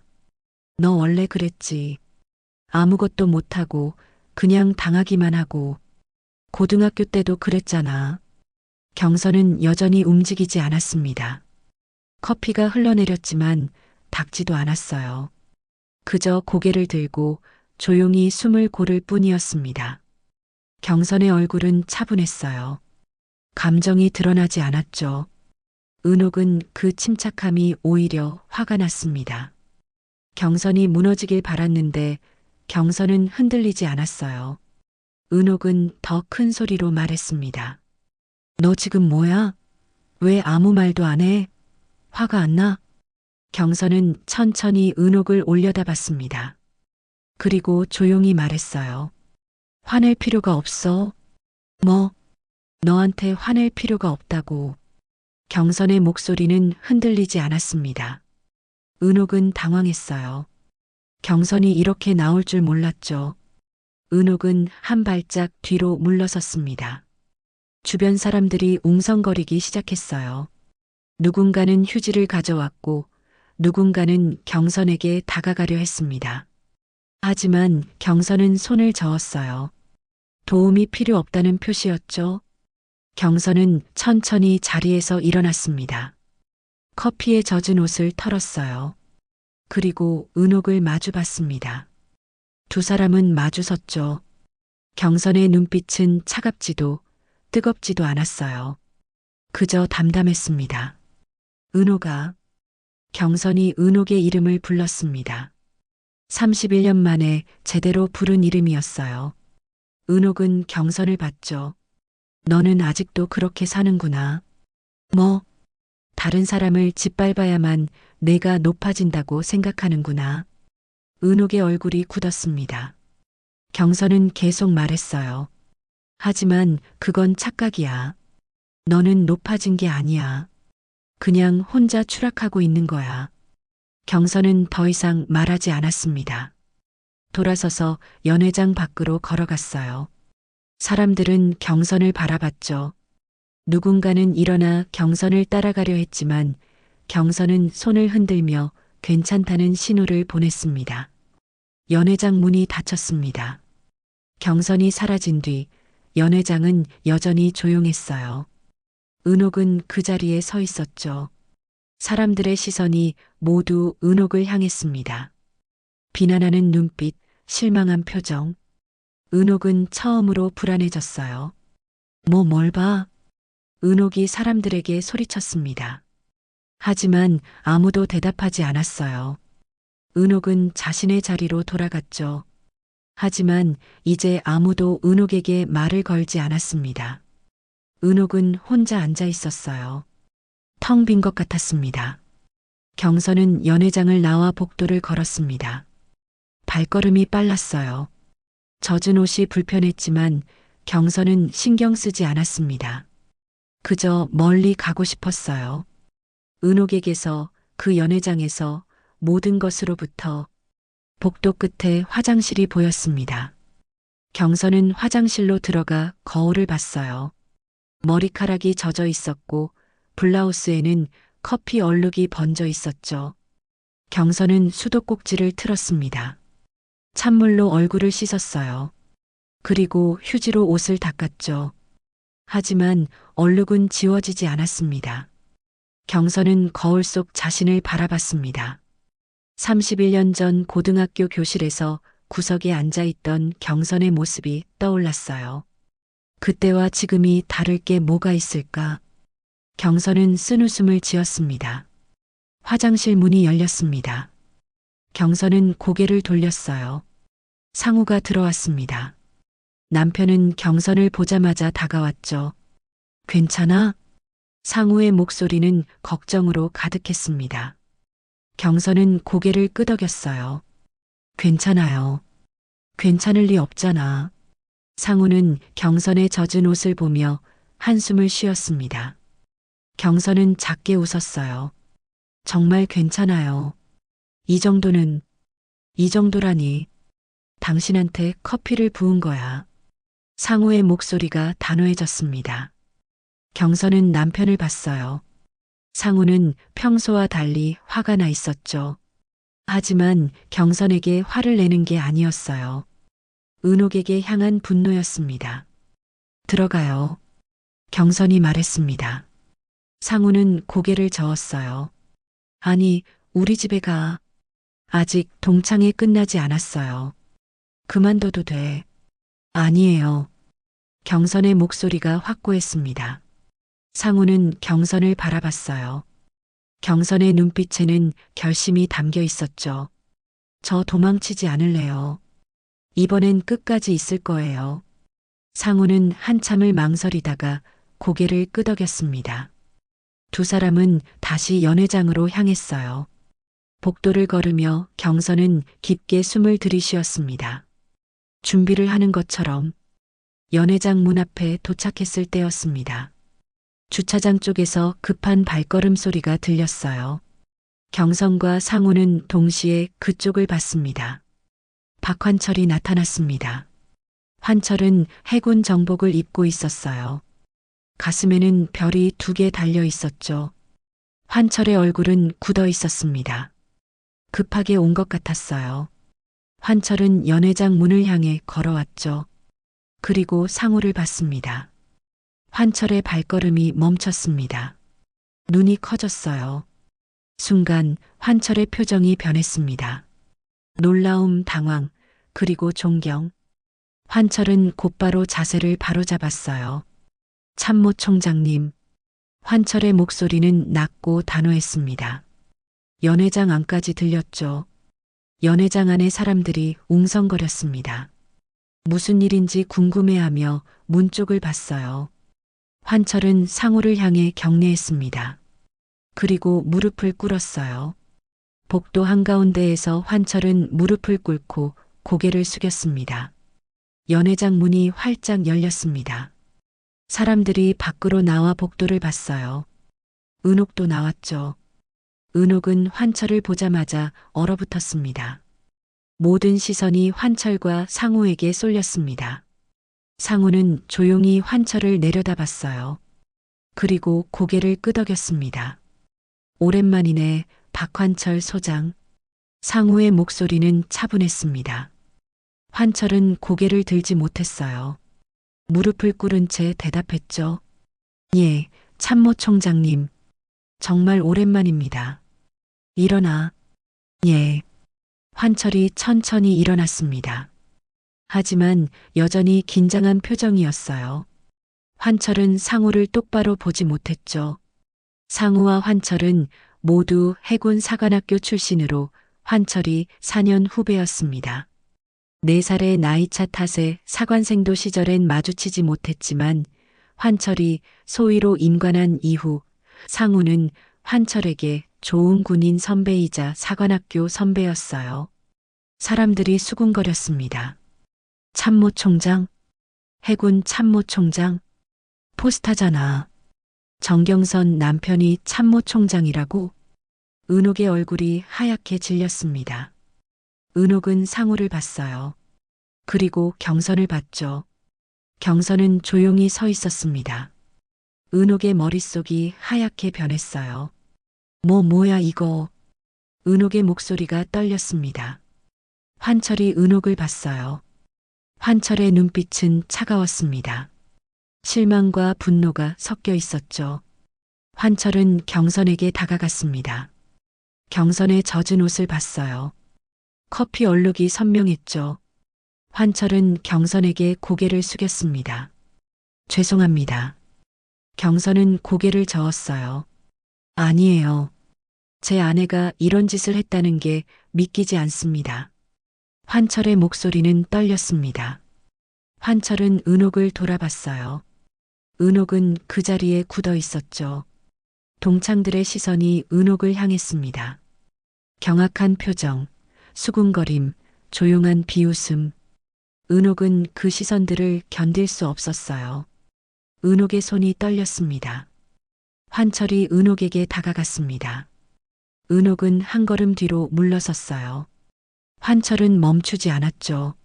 너 원래 그랬지. 아무것도 못하고 그냥 당하기만 하고. 고등학교 때도 그랬잖아. 경선은 여전히 움직이지 않았습니다. 커피가 흘러내렸지만 닿지도 않았어요. 그저 고개를 들고 조용히 숨을 고를 뿐이었습니다. 경선의 얼굴은 차분했어요. 감정이 드러나지 않았죠. 은옥은 그 침착함이 오히려 화가 났습니다. 경선이 무너지길 바랐는데 경선은 흔들리지 않았어요. 은옥은 더 큰 소리로 말했습니다. 너 지금 뭐야? 왜 아무 말도 안 해? 화가 안 나? 경선은 천천히 은옥을 올려다봤습니다. 그리고 조용히 말했어요. 화낼 필요가 없어. 뭐? 너한테 화낼 필요가 없다고. 경선의 목소리는 흔들리지 않았습니다. 은옥은 당황했어요. 경선이 이렇게 나올 줄 몰랐죠. 은옥은 한 발짝 뒤로 물러섰습니다. 주변 사람들이 웅성거리기 시작했어요. 누군가는 휴지를 가져왔고 누군가는 경선에게 다가가려 했습니다. 하지만 경선은 손을 저었어요. 도움이 필요 없다는 표시였죠. 경선은 천천히 자리에서 일어났습니다. 커피에 젖은 옷을 털었어요. 그리고 은옥을 마주봤습니다. 두 사람은 마주섰죠. 경선의 눈빛은 차갑지도 뜨겁지도 않았어요. 그저 담담했습니다. 은옥아, 경선이 은옥의 이름을 불렀습니다. 31년 만에 제대로 부른 이름이었어요. 은옥은 경선을 봤죠. 너는 아직도 그렇게 사는구나. 뭐, 다른 사람을 짓밟아야만 내가 높아진다고 생각하는구나. 은옥의 얼굴이 굳었습니다. 경선은 계속 말했어요. 하지만 그건 착각이야. 너는 높아진 게 아니야. 그냥 혼자 추락하고 있는 거야. 경선은 더 이상 말하지 않았습니다. 돌아서서 연회장 밖으로 걸어갔어요. 사람들은 경선을 바라봤죠. 누군가는 일어나 경선을 따라가려 했지만 경선은 손을 흔들며 괜찮다는 신호를 보냈습니다. 연회장 문이 닫혔습니다. 경선이 사라진 뒤 연회장은 여전히 조용했어요. 은옥은 그 자리에 서 있었죠. 사람들의 시선이 모두 은옥을 향했습니다. 비난하는 눈빛, 실망한 표정. 은옥은 처음으로 불안해졌어요. 뭘 봐? 은옥이 사람들에게 소리쳤습니다. 하지만 아무도 대답하지 않았어요. 은옥은 자신의 자리로 돌아갔죠. 하지만 이제 아무도 은옥에게 말을 걸지 않았습니다. 은옥은 혼자 앉아 있었어요. 텅 빈 것 같았습니다. 경선은 연회장을 나와 복도를 걸었습니다. 발걸음이 빨랐어요. 젖은 옷이 불편했지만 경선은 신경 쓰지 않았습니다. 그저 멀리 가고 싶었어요. 은옥에게서, 그 연회장에서, 모든 것으로부터. 복도 끝에 화장실이 보였습니다. 경선은 화장실로 들어가 거울을 봤어요. 머리카락이 젖어 있었고 블라우스에는 커피 얼룩이 번져 있었죠. 경선은 수도꼭지를 틀었습니다. 찬물로 얼굴을 씻었어요. 그리고 휴지로 옷을 닦았죠. 하지만 얼룩은 지워지지 않았습니다. 경선은 거울 속 자신을 바라봤습니다. 31년 전 고등학교 교실에서 구석에 앉아있던 경선의 모습이 떠올랐어요. 그때와 지금이 다를 게 뭐가 있을까? 경선은 쓴웃음을 지었습니다. 화장실 문이 열렸습니다. 경선은 고개를 돌렸어요. 상우가 들어왔습니다. 남편은 경선을 보자마자 다가왔죠. 괜찮아? 상우의 목소리는 걱정으로 가득했습니다. 경선은 고개를 끄덕였어요. 괜찮아요. 괜찮을 리 없잖아. 상우는 경선의 젖은 옷을 보며 한숨을 쉬었습니다. 경선은 작게 웃었어요. 정말 괜찮아요. 이 정도라니. 당신한테 커피를 부은 거야. 상우의 목소리가 단호해졌습니다. 경선은 남편을 봤어요. 상우는 평소와 달리 화가 나 있었죠. 하지만 경선에게 화를 내는 게 아니었어요. 은옥에게 향한 분노였습니다. 들어가요. 경선이 말했습니다. 상우는 고개를 저었어요. 아니, 우리 집에 가. 아직 동창회 끝나지 않았어요. 그만둬도 돼. 아니에요. 경선의 목소리가 확고했습니다. 상우는 경선을 바라봤어요. 경선의 눈빛에는 결심이 담겨 있었죠. 저 도망치지 않을래요. 이번엔 끝까지 있을 거예요. 상우는 한참을 망설이다가 고개를 끄덕였습니다. 두 사람은 다시 연회장으로 향했어요. 복도를 걸으며 경선은 깊게 숨을 들이쉬었습니다. 준비를 하는 것처럼. 연회장 문 앞에 도착했을 때였습니다. 주차장 쪽에서 급한 발걸음 소리가 들렸어요. 경선과 상우는 동시에 그쪽을 봤습니다. 박환철이 나타났습니다. 환철은 해군 정복을 입고 있었어요. 가슴에는 별이 2개 달려 있었죠. 환철의 얼굴은 굳어 있었습니다. 급하게 온 것 같았어요. 환철은 연회장 문을 향해 걸어왔죠. 그리고 상우를 봤습니다. 환철의 발걸음이 멈췄습니다. 눈이 커졌어요. 순간 환철의 표정이 변했습니다. 놀라움, 당황, 그리고 존경. 환철은 곧바로 자세를 바로잡았어요. 참모 총장님. 환철의 목소리는 낮고 단호했습니다. 연회장 안까지 들렸죠. 연회장 안에 사람들이 웅성거렸습니다. 무슨 일인지 궁금해하며 문 쪽을 봤어요. 환철은 상우를 향해 경례했습니다. 그리고 무릎을 꿇었어요. 복도 한가운데에서 환철은 무릎을 꿇고 고개를 숙였습니다. 연회장 문이 활짝 열렸습니다. 사람들이 밖으로 나와 복도를 봤어요. 은옥도 나왔죠. 은옥은 환철을 보자마자 얼어붙었습니다. 모든 시선이 환철과 상우에게 쏠렸습니다. 상우는 조용히 환철을 내려다봤어요. 그리고 고개를 끄덕였습니다. 오랜만이네, 박환철 소장. 상우의 목소리는 차분했습니다. 환철은 고개를 들지 못했어요. 무릎을 꿇은 채 대답했죠. 예, 참모총장님. 정말 오랜만입니다. 일어나. 예. 환철이 천천히 일어났습니다. 하지만 여전히 긴장한 표정이었어요. 환철은 상우를 똑바로 보지 못했죠. 상우와 환철은 모두 해군 사관학교 출신으로 환철이 4년 후배였습니다. 4살의 나이차 탓에 사관생도 시절엔 마주치지 못했지만 환철이 소위로 임관한 이후 상우는 환철에게 좋은 군인 선배이자 사관학교 선배였어요. 사람들이 수군거렸습니다. 참모총장? 해군 참모총장? 포스타잖아. 정경선 남편이 참모총장이라고? 은옥의 얼굴이 하얗게 질렸습니다. 은옥은 상우를 봤어요. 그리고 경선을 봤죠. 경선은 조용히 서 있었습니다. 은옥의 머릿속이 하얗게 변했어요. 뭐야 이거. 은옥의 목소리가 떨렸습니다. 환철이 은옥을 봤어요. 환철의 눈빛은 차가웠습니다. 실망과 분노가 섞여 있었죠. 환철은 경선에게 다가갔습니다. 경선의 젖은 옷을 봤어요. 커피 얼룩이 선명했죠. 환철은 경선에게 고개를 숙였습니다. 죄송합니다. 경선은 고개를 저었어요. 아니에요. 제 아내가 이런 짓을 했다는 게 믿기지 않습니다. 환철의 목소리는 떨렸습니다. 환철은 은옥을 돌아봤어요. 은옥은 그 자리에 굳어 있었죠. 동창들의 시선이 은옥을 향했습니다. 경악한 표정, 수군거림, 조용한 비웃음. 은옥은 그 시선들을 견딜 수 없었어요. 은옥의 손이 떨렸습니다. 환철이 은옥에게 다가갔습니다. 은옥은 한 걸음 뒤로 물러섰어요. 환철은 멈추지 않았죠.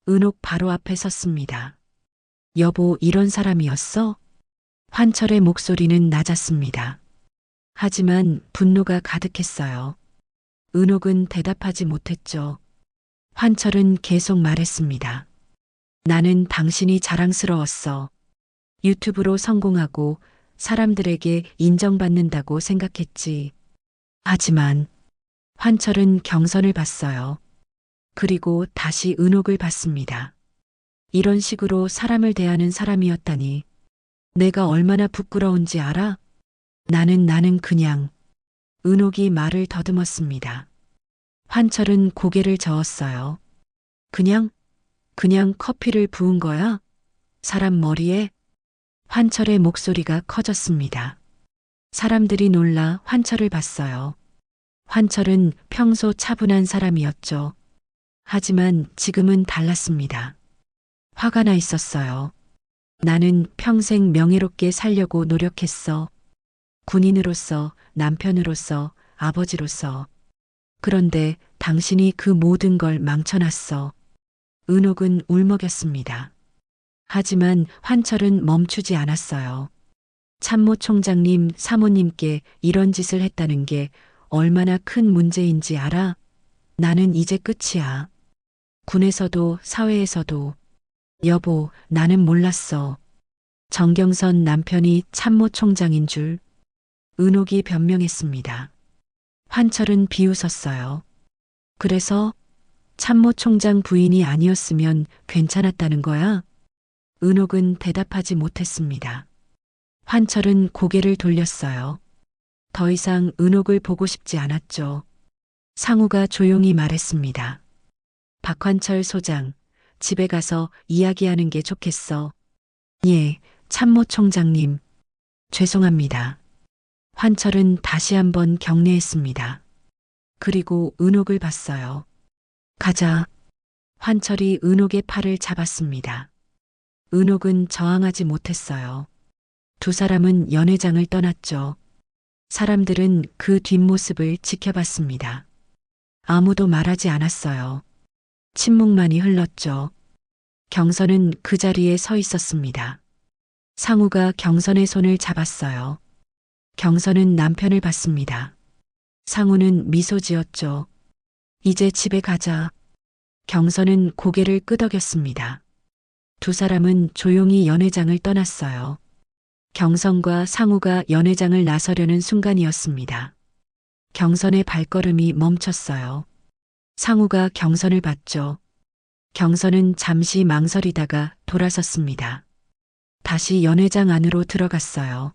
은옥 바로 앞에 섰습니다. 여보, 이런 사람이었어? 환철의 목소리는 낮았습니다. 하지만 분노가 가득했어요. 은옥은 대답하지 못했죠. 환철은 계속 말했습니다. 나는 당신이 자랑스러웠어. 유튜브로 성공하고 사람들에게 인정받는다고 생각했지. 하지만 환철은 경선을 봤어요. 그리고 다시 은옥을 봤습니다. 이런 식으로 사람을 대하는 사람이었다니. 내가 얼마나 부끄러운지 알아? 나는 그냥. 은옥이 말을 더듬었습니다. 환철은 고개를 저었어요. 그냥 커피를 부은 거야? 사람 머리에? 환철의 목소리가 커졌습니다. 사람들이 놀라 환철을 봤어요. 환철은 평소 차분한 사람이었죠. 하지만 지금은 달랐습니다. 화가 나 있었어요. 나는 평생 명예롭게 살려고 노력했어. 군인으로서, 남편으로서, 아버지로서. 그런데 당신이 그 모든 걸 망쳐놨어. 은옥은 울먹였습니다. 하지만 환철은 멈추지 않았어요. 참모총장님, 사모님께 이런 짓을 했다는 게 얼마나 큰 문제인지 알아? 나는 이제 끝이야. 군에서도 사회에서도. 여보, 나는 몰랐어. 정경선 남편이 참모총장인 줄. 은옥이 변명했습니다. 환철은 비웃었어요. 그래서 참모총장 부인이 아니었으면 괜찮았다는 거야? 은옥은 대답하지 못했습니다. 환철은 고개를 돌렸어요. 더 이상 은옥을 보고 싶지 않았죠. 상우가 조용히 말했습니다. 박환철 소장, 집에 가서 이야기하는 게 좋겠어. 예, 참모 총장님. 죄송합니다. 환철은 다시 한번 경례했습니다. 그리고 은옥을 봤어요. 가자. 환철이 은옥의 팔을 잡았습니다. 은옥은 저항하지 못했어요. 두 사람은 연회장을 떠났죠. 사람들은 그 뒷모습을 지켜봤습니다. 아무도 말하지 않았어요. 침묵만이 흘렀죠. 경선은 그 자리에 서 있었습니다. 상우가 경선의 손을 잡았어요. 경선은 남편을 봤습니다. 상우는 미소 지었죠. 이제 집에 가자. 경선은 고개를 끄덕였습니다. 두 사람은 조용히 연회장을 떠났어요. 경선과 상우가 연회장을 나서려는 순간이었습니다. 경선의 발걸음이 멈췄어요. 상우가 경선을 봤죠. 경선은 잠시 망설이다가 돌아섰습니다. 다시 연회장 안으로 들어갔어요.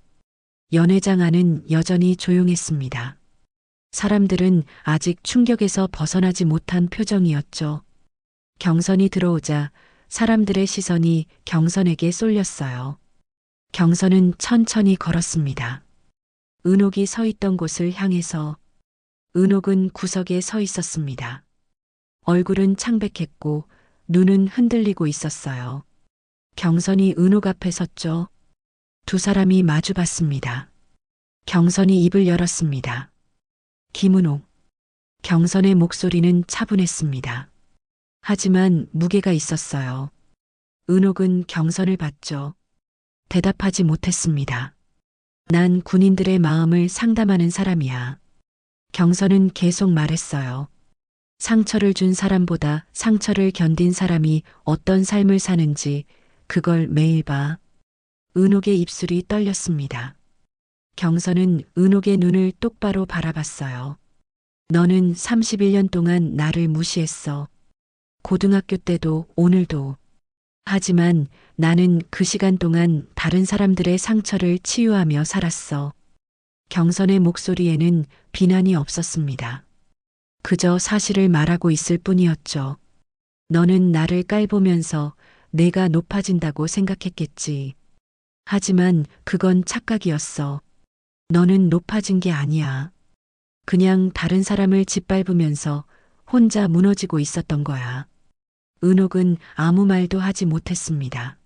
연회장 안은 여전히 조용했습니다. 사람들은 아직 충격에서 벗어나지 못한 표정이었죠. 경선이 들어오자 사람들의 시선이 경선에게 쏠렸어요. 경선은 천천히 걸었습니다. 은옥이 서 있던 곳을 향해서. 은옥은 구석에 서 있었습니다. 얼굴은 창백했고 눈은 흔들리고 있었어요. 경선이 은옥 앞에 섰죠. 두 사람이 마주 봤습니다. 경선이 입을 열었습니다. 김은옥. 경선의 목소리는 차분했습니다. 하지만 무게가 있었어요. 은옥은 경선을 봤죠. 대답하지 못했습니다. 난 군인들의 마음을 상담하는 사람이야. 경선은 계속 말했어요. 상처를 준 사람보다 상처를 견딘 사람이 어떤 삶을 사는지 그걸 매일 봐. 은옥의 입술이 떨렸습니다. 경선은 은옥의 눈을 똑바로 바라봤어요. 너는 31년 동안 나를 무시했어. 고등학교 때도 오늘도. 하지만 나는 그 시간 동안 다른 사람들의 상처를 치유하며 살았어. 경선의 목소리에는 비난이 없었습니다. 그저 사실을 말하고 있을 뿐이었죠. 너는 나를 깔보면서 내가 높아진다고 생각했겠지. 하지만 그건 착각이었어. 너는 높아진 게 아니야. 그냥 다른 사람을 짓밟으면서 혼자 무너지고 있었던 거야. 은옥은 아무 말도 하지 못했습니다.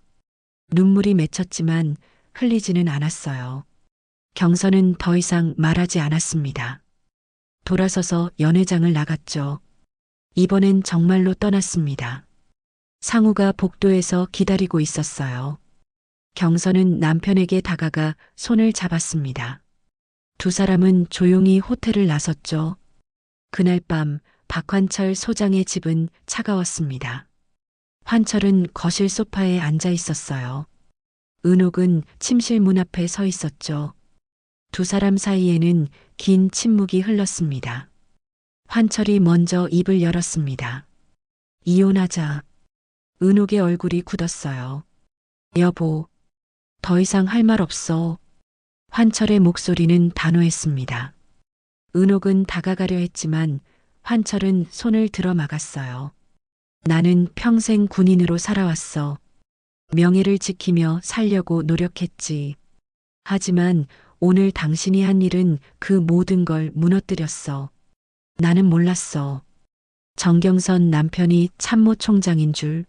눈물이 맺혔지만 흘리지는 않았어요. 경선은 더 이상 말하지 않았습니다. 돌아서서 연회장을 나갔죠. 이번엔 정말로 떠났습니다. 상우가 복도에서 기다리고 있었어요. 경선은 남편에게 다가가 손을 잡았습니다. 두 사람은 조용히 호텔을 나섰죠. 그날 밤 박환철 소장의 집은 차가웠습니다. 환철은 거실 소파에 앉아 있었어요. 은옥은 침실 문 앞에 서 있었죠. 두 사람 사이에는 긴 침묵이 흘렀습니다. 환철이 먼저 입을 열었습니다. 이혼하자. 은옥의 얼굴이 굳었어요. 여보, 더 이상 할 말 없어. 환철의 목소리는 단호했습니다. 은옥은 다가가려 했지만 환철은 손을 들어 막았어요. 나는 평생 군인으로 살아왔어. 명예를 지키며 살려고 노력했지. 하지만 오늘 당신이 한 일은 그 모든 걸 무너뜨렸어. 나는 몰랐어. 정경선 남편이 참모 총장인 줄.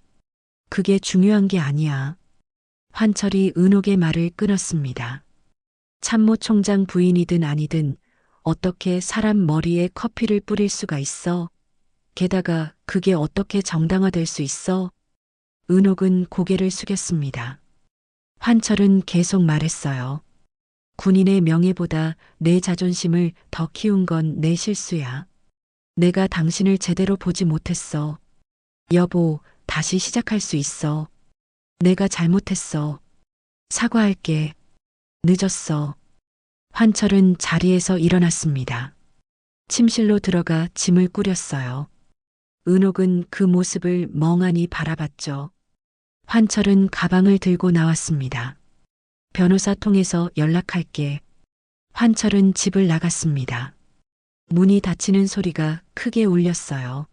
그게 중요한 게 아니야. 환철이 은옥의 말을 끊었습니다. 참모 총장 부인이든 아니든 어떻게 사람 머리에 커피를 뿌릴 수가 있어? 게다가 그게 어떻게 정당화될 수 있어? 은옥은 고개를 숙였습니다. 환철은 계속 말했어요. 군인의 명예보다 내 자존심을 더 키운 건 내 실수야. 내가 당신을 제대로 보지 못했어. 여보, 다시 시작할 수 있어. 내가 잘못했어. 사과할게. 늦었어. 환철은 자리에서 일어났습니다. 침실로 들어가 짐을 꾸렸어요. 은옥은 그 모습을 멍하니 바라봤죠. 환철은 가방을 들고 나왔습니다. 변호사 통해서 연락할게. 환철은 집을 나갔습니다. 문이 닫히는 소리가 크게 울렸어요.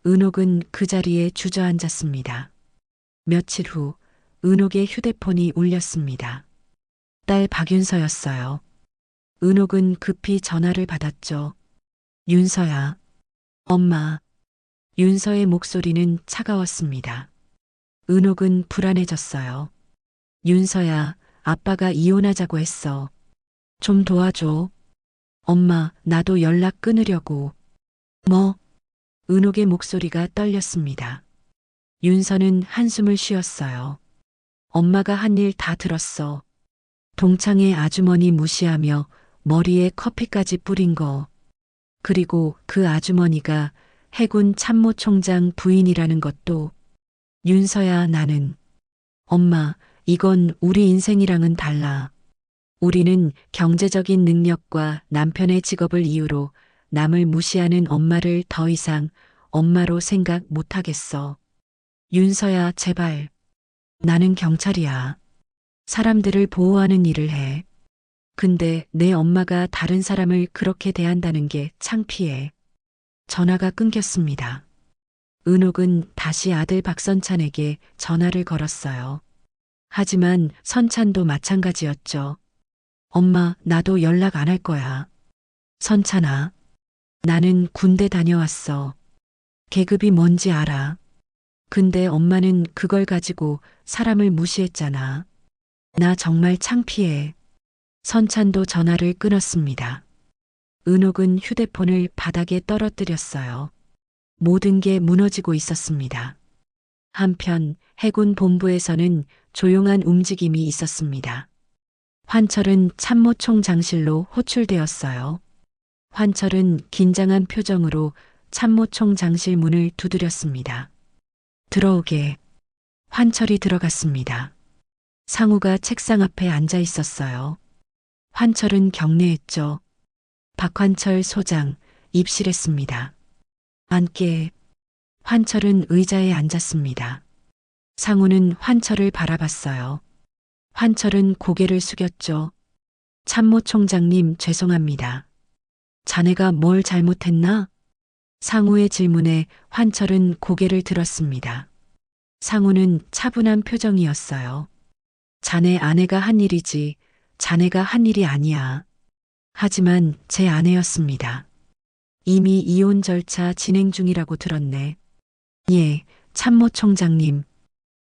은옥은 그 자리에 주저앉았습니다. 며칠 후 은옥의 휴대폰이 울렸습니다. 딸 박윤서였어요. 은옥은 급히 전화를 받았죠. 윤서야. 엄마. 윤서의 목소리는 차가웠습니다. 은옥은 불안해졌어요. 윤서야, 아빠가 이혼하자고 했어. 좀 도와줘. 엄마, 나도 연락 끊으려고. 뭐? 은옥의 목소리가 떨렸습니다. 윤서는 한숨을 쉬었어요. 엄마가 한 일 다 들었어. 동창의 아주머니 무시하며 머리에 커피까지 뿌린 거. 그리고 그 아주머니가 해군 참모총장 부인이라는 것도. 윤서야, 나는. 엄마, 이건 우리 인생이랑은 달라. 우리는 경제적인 능력과 남편의 직업을 이유로 남을 무시하는 엄마를 더 이상 엄마로 생각 못하겠어. 윤서야, 제발. 나는 경찰이야. 사람들을 보호하는 일을 해. 근데 내 엄마가 다른 사람을 그렇게 대한다는 게 창피해. 전화가 끊겼습니다. 은옥은 다시 아들 박선찬에게 전화를 걸었어요. 하지만 선찬도 마찬가지였죠. 엄마, 나도 연락 안 할 거야. 선찬아, 나는 군대 다녀왔어. 계급이 뭔지 알아. 근데 엄마는 그걸 가지고 사람을 무시했잖아. 나 정말 창피해. 선찬도 전화를 끊었습니다. 은옥은 휴대폰을 바닥에 떨어뜨렸어요. 모든 게 무너지고 있었습니다. 한편 해군 본부에서는 조용한 움직임이 있었습니다. 환철은 참모총장실로 호출되었어요. 환철은 긴장한 표정으로 참모총장실 문을 두드렸습니다. 들어오게. 환철이 들어갔습니다. 상우가 책상 앞에 앉아 있었어요. 환철은 경례했죠. 박환철 소장, 입실했습니다. 앉게. 환철은 의자에 앉았습니다. 상우는 환철을 바라봤어요. 환철은 고개를 숙였죠. 참모총장님, 죄송합니다. 자네가 뭘 잘못했나? 상우의 질문에 환철은 고개를 들었습니다. 상우는 차분한 표정이었어요. 자네 아내가 한 일이지, 자네가 한 일이 아니야. 하지만 제 아내였습니다. 이미 이혼 절차 진행 중이라고 들었네. 예, 참모총장님.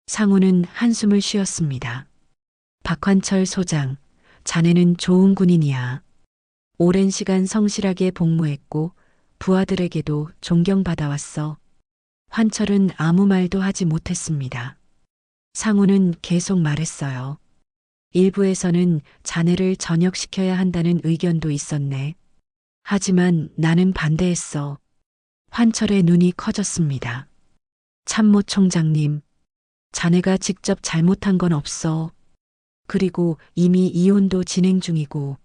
상우는 한숨을 쉬었습니다. 박환철 소장, 자네는 좋은 군인이야. 오랜 시간 성실하게 복무했고 부하들에게도 존경받아왔어. 환철은 아무 말도 하지 못했습니다. 상우는 계속 말했어요. 일부에서는 자네를 전역시켜야 한다는 의견도 있었네. 하지만 나는 반대했어. 환철의 눈이 커졌습니다. 참모총장님, 자네가 직접 잘못한 건 없어. 그리고 이미 이혼도 진행 중이고,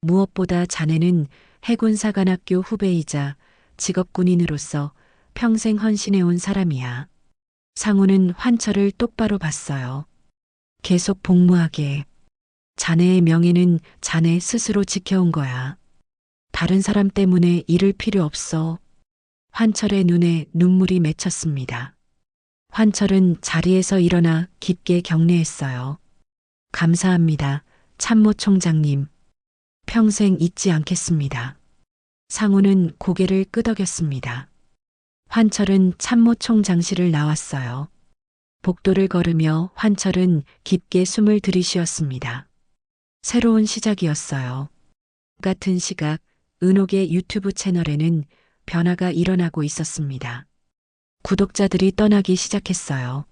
무엇보다 자네는 해군사관학교 후배이자 직업군인으로서 평생 헌신해온 사람이야. 상우는 환철을 똑바로 봤어요. 계속 복무하게. 자네의 명예는 자네 스스로 지켜온 거야. 다른 사람 때문에 잃을 필요 없어. 환철의 눈에 눈물이 맺혔습니다. 환철은 자리에서 일어나 깊게 경례했어요. 감사합니다, 참모총장님. 평생 잊지 않겠습니다. 상우는 고개를 끄덕였습니다. 환철은 참모총장실을 나왔어요. 복도를 걸으며 환철은 깊게 숨을 들이쉬었습니다. 새로운 시작이었어요. 같은 시각 은옥의 유튜브 채널에는 변화가 일어나고 있었습니다. 구독자들이 떠나기 시작했어요.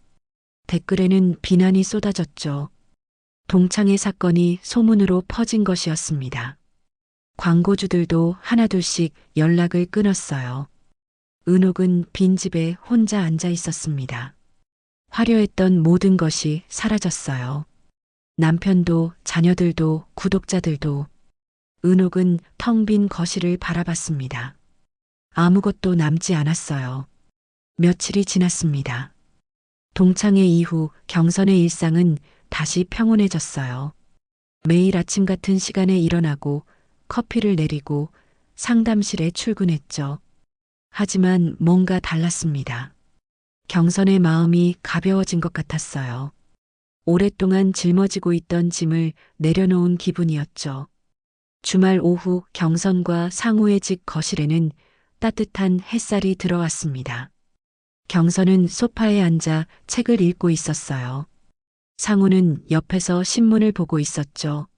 댓글에는 비난이 쏟아졌죠. 동창의 사건이 소문으로 퍼진 것이었습니다. 광고주들도 하나둘씩 연락을 끊었어요. 은옥은 빈집에 혼자 앉아 있었습니다. 화려했던 모든 것이 사라졌어요. 남편도 자녀들도 구독자들도. 은옥은 텅 빈 거실을 바라봤습니다. 아무것도 남지 않았어요. 며칠이 지났습니다. 동창회 이후 경선의 일상은 다시 평온해졌어요. 매일 아침 같은 시간에 일어나고 커피를 내리고 상담실에 출근했죠. 하지만 뭔가 달랐습니다. 경선의 마음이 가벼워진 것 같았어요. 오랫동안 짊어지고 있던 짐을 내려놓은 기분이었죠. 주말 오후 경선과 상우의 집 거실에는 따뜻한 햇살이 들어왔습니다. 경선은 소파에 앉아 책을 읽고 있었어요. 상우는 옆에서 신문을 보고 있었죠.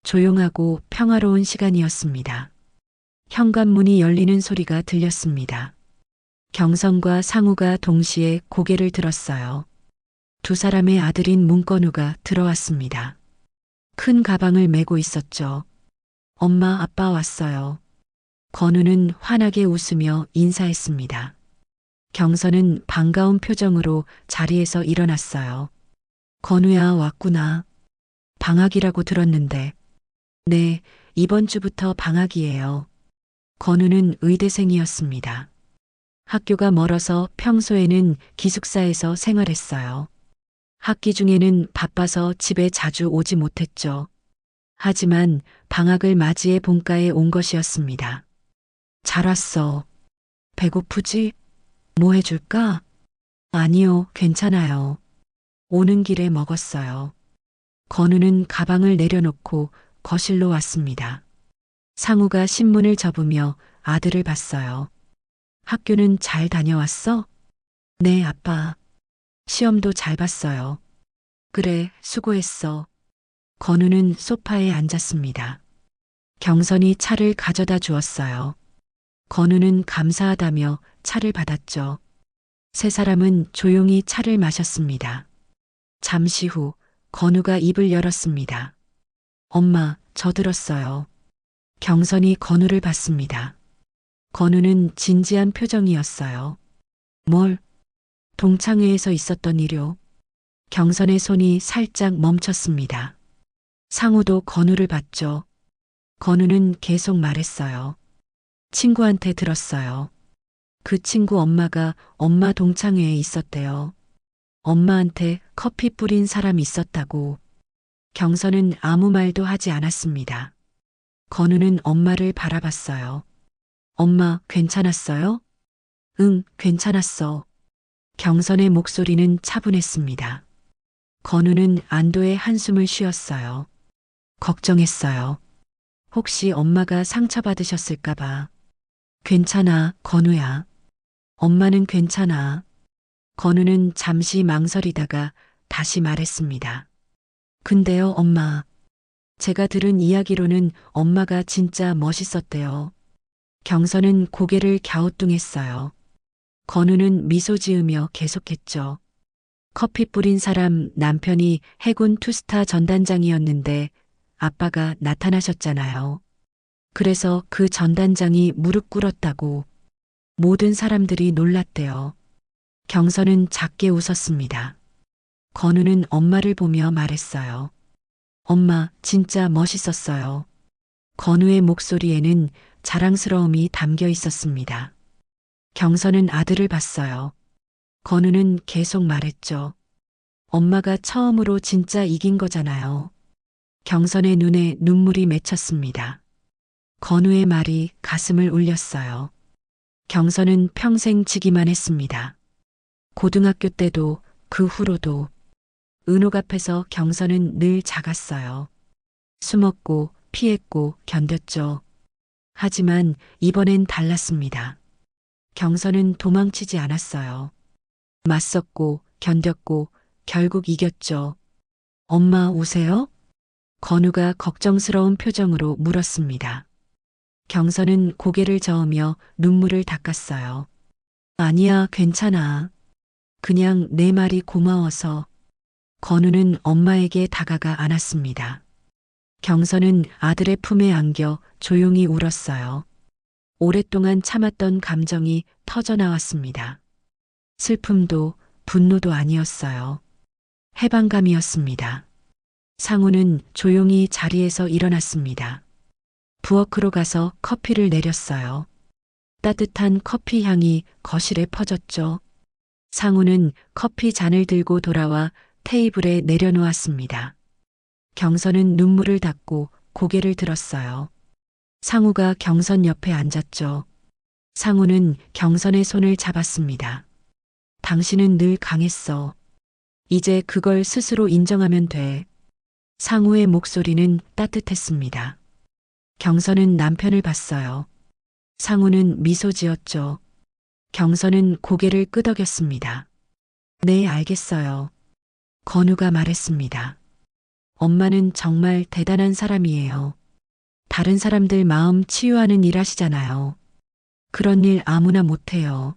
조용하고 평화로운 시간이었습니다. 현관문이 열리는 소리가 들렸습니다. 경선과 상우가 동시에 고개를 들었어요. 두 사람의 아들인 문건우가 들어왔습니다. 큰 가방을 메고 있었죠. 엄마, 아빠 왔어요. 건우는 환하게 웃으며 인사했습니다. 경선은 반가운 표정으로 자리에서 일어났어요. 건우야, 왔구나. 방학이라고 들었는데. 네, 이번 주부터 방학이에요. 건우는 의대생이었습니다. 학교가 멀어서 평소에는 기숙사에서 생활했어요. 학기 중에는 바빠서 집에 자주 오지 못했죠. 하지만 방학을 맞이해 본가에 온 것이었습니다. 잘 왔어. 배고프지? 뭐 해줄까? 아니요, 괜찮아요. 오는 길에 먹었어요. 건우는 가방을 내려놓고 거실로 왔습니다. 상우가 신문을 접으며 아들을 봤어요. 학교는 잘 다녀왔어? 네, 아빠. 시험도 잘 봤어요. 그래, 수고했어. 건우는 소파에 앉았습니다. 경선이 차를 가져다 주었어요. 건우는 감사하다며 차를 받았죠. 세 사람은 조용히 차를 마셨습니다. 잠시 후 건우가 입을 열었습니다. 엄마, 저 들었어요. 경선이 건우를 봤습니다. 건우는 진지한 표정이었어요. 뭘? 동창회에서 있었던 일요. 경선의 손이 살짝 멈췄습니다. 상우도 건우를 봤죠. 건우는 계속 말했어요. 친구한테 들었어요. 그 친구 엄마가 엄마 동창회에 있었대요. 엄마한테 커피 뿌린 사람 있었다고. 경선은 아무 말도 하지 않았습니다. 건우는 엄마를 바라봤어요. 엄마, 괜찮았어요? 응, 괜찮았어. 경선의 목소리는 차분했습니다. 건우는 안도의 한숨을 쉬었어요. 걱정했어요. 혹시 엄마가 상처받으셨을까봐. 괜찮아, 건우야. 엄마는 괜찮아. 건우는 잠시 망설이다가 다시 말했습니다. 근데요, 엄마. 제가 들은 이야기로는 엄마가 진짜 멋있었대요. 경선은 고개를 갸우뚱했어요. 건우는 미소 지으며 계속했죠. 커피 뿌린 사람 남편이 해군 투스타 전단장이었는데 아빠가 나타나셨잖아요. 그래서 그 전단장이 무릎 꿇었다고 모든 사람들이 놀랐대요. 경선은 작게 웃었습니다. 건우는 엄마를 보며 말했어요. 엄마, 진짜 멋있었어요. 건우의 목소리에는 자랑스러움이 담겨 있었습니다. 경선은 아들을 봤어요. 건우는 계속 말했죠. 엄마가 처음으로 진짜 이긴 거잖아요. 경선의 눈에 눈물이 맺혔습니다. 건우의 말이 가슴을 울렸어요. 경선은 평생 지기만 했습니다. 고등학교 때도 그 후로도 은옥 앞에서 경선은 늘 작았어요. 숨었고 피했고 견뎠죠. 하지만 이번엔 달랐습니다. 경선은 도망치지 않았어요. 맞섰고 견뎠고 결국 이겼죠. 엄마 우세요? 건우가 걱정스러운 표정으로 물었습니다. 경선은 고개를 저으며 눈물을 닦았어요. 아니야, 괜찮아. 그냥 내 말이 고마워서. 건우는 엄마에게 다가가 안았습니다. 경선은 아들의 품에 안겨 조용히 울었어요. 오랫동안 참았던 감정이 터져나왔습니다. 슬픔도 분노도 아니었어요. 해방감이었습니다. 상우는 조용히 자리에서 일어났습니다. 부엌으로 가서 커피를 내렸어요. 따뜻한 커피 향이 거실에 퍼졌죠. 상우는 커피 잔을 들고 돌아와 테이블에 내려놓았습니다. 경선은 눈물을 닦고 고개를 들었어요. 상우가 경선 옆에 앉았죠. 상우는 경선의 손을 잡았습니다. 당신은 늘 강했어. 이제 그걸 스스로 인정하면 돼. 상우의 목소리는 따뜻했습니다. 경선은 남편을 봤어요. 상우는 미소 지었죠. 경선은 고개를 끄덕였습니다. 네, 알겠어요. 건우가 말했습니다. 엄마는 정말 대단한 사람이에요. 다른 사람들 마음 치유하는 일 하시잖아요. 그런 일 아무나 못해요.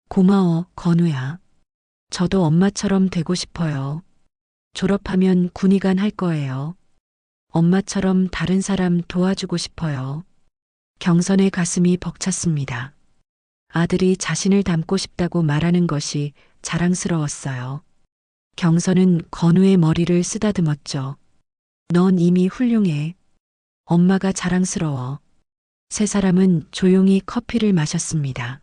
고마워, 건우야. 저도 엄마처럼 되고 싶어요. 졸업하면 군의관 할 거예요. 엄마처럼 다른 사람 도와주고 싶어요. 경선의 가슴이 벅찼습니다. 아들이 자신을 닮고 싶다고 말하는 것이 자랑스러웠어요. 경선은 건우의 머리를 쓰다듬었죠. 넌 이미 훌륭해. 엄마가 자랑스러워. 세 사람은 조용히 커피를 마셨습니다.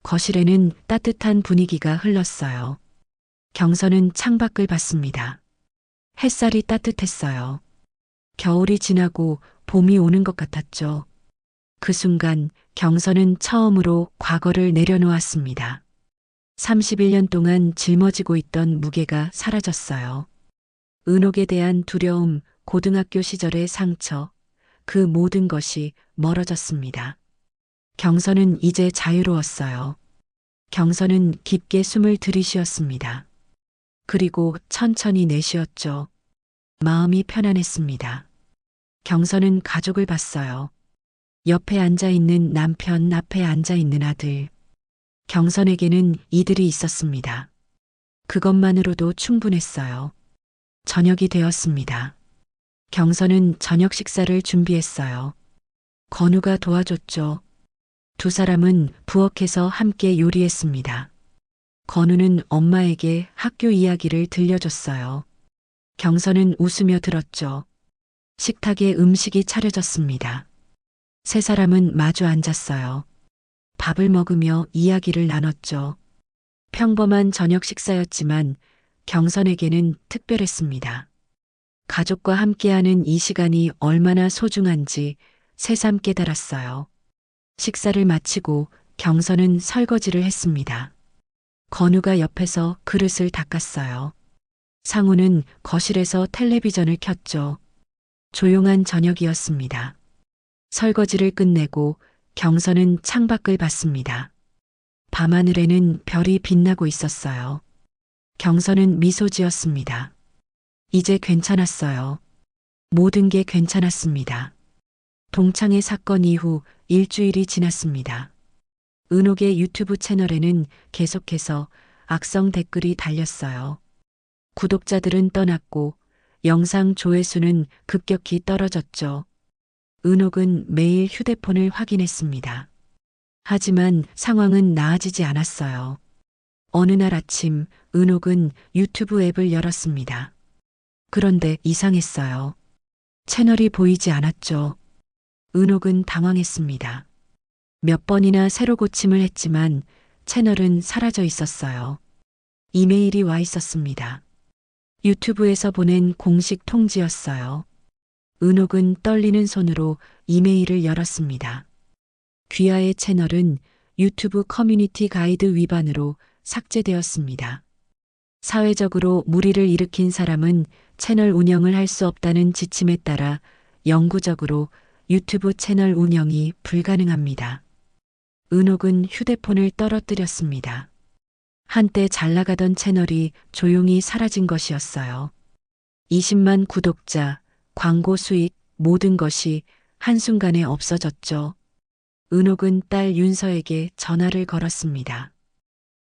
거실에는 따뜻한 분위기가 흘렀어요. 경선은 창밖을 봤습니다. 햇살이 따뜻했어요. 겨울이 지나고 봄이 오는 것 같았죠. 그 순간 경선은 처음으로 과거를 내려놓았습니다. 31년 동안 짊어지고 있던 무게가 사라졌어요. 은옥에 대한 두려움, 고등학교 시절의 상처, 그 모든 것이 멀어졌습니다. 경선은 이제 자유로웠어요. 경선은 깊게 숨을 들이쉬었습니다. 그리고 천천히 내쉬었죠. 마음이 편안했습니다. 경선은 가족을 봤어요. 옆에 앉아 있는 남편, 앞에 앉아 있는 아들. 경선에게는 이들이 있었습니다. 그것만으로도 충분했어요. 저녁이 되었습니다. 경선은 저녁 식사를 준비했어요. 건우가 도와줬죠. 두 사람은 부엌에서 함께 요리했습니다. 건우는 엄마에게 학교 이야기를 들려줬어요. 경선은 웃으며 들었죠. 식탁에 음식이 차려졌습니다. 세 사람은 마주 앉았어요. 밥을 먹으며 이야기를 나눴죠. 평범한 저녁 식사였지만 경선에게는 특별했습니다. 가족과 함께하는 이 시간이 얼마나 소중한지 새삼 깨달았어요. 식사를 마치고 경선은 설거지를 했습니다. 건우가 옆에서 그릇을 닦았어요. 상우는 거실에서 텔레비전을 켰죠. 조용한 저녁이었습니다. 설거지를 끝내고 경선은 창밖을 봤습니다. 밤하늘에는 별이 빛나고 있었어요. 경선은 미소 지었습니다. 이제 괜찮았어요. 모든 게 괜찮았습니다. 동창회 사건 이후 일주일이 지났습니다. 은옥의 유튜브 채널에는 계속해서 악성 댓글이 달렸어요. 구독자들은 떠났고 영상 조회수는 급격히 떨어졌죠. 은옥은 매일 휴대폰을 확인했습니다. 하지만 상황은 나아지지 않았어요. 어느 날 아침 은옥은 유튜브 앱을 열었습니다. 그런데 이상했어요. 채널이 보이지 않았죠. 은옥은 당황했습니다. 몇 번이나 새로 고침을 했지만 채널은 사라져 있었어요. 이메일이 와 있었습니다. 유튜브에서 보낸 공식 통지였어요. 은옥은 떨리는 손으로 이메일을 열었습니다. 귀하의 채널은 유튜브 커뮤니티 가이드 위반으로 삭제되었습니다. 사회적으로 물의를 일으킨 사람은 채널 운영을 할 수 없다는 지침에 따라 영구적으로 유튜브 채널 운영이 불가능합니다. 은옥은 휴대폰을 떨어뜨렸습니다. 한때 잘 나가던 채널이 조용히 사라진 것이었어요. 20만 구독자, 광고 수익, 모든 것이 한순간에 없어졌죠. 은옥은 딸 윤서에게 전화를 걸었습니다.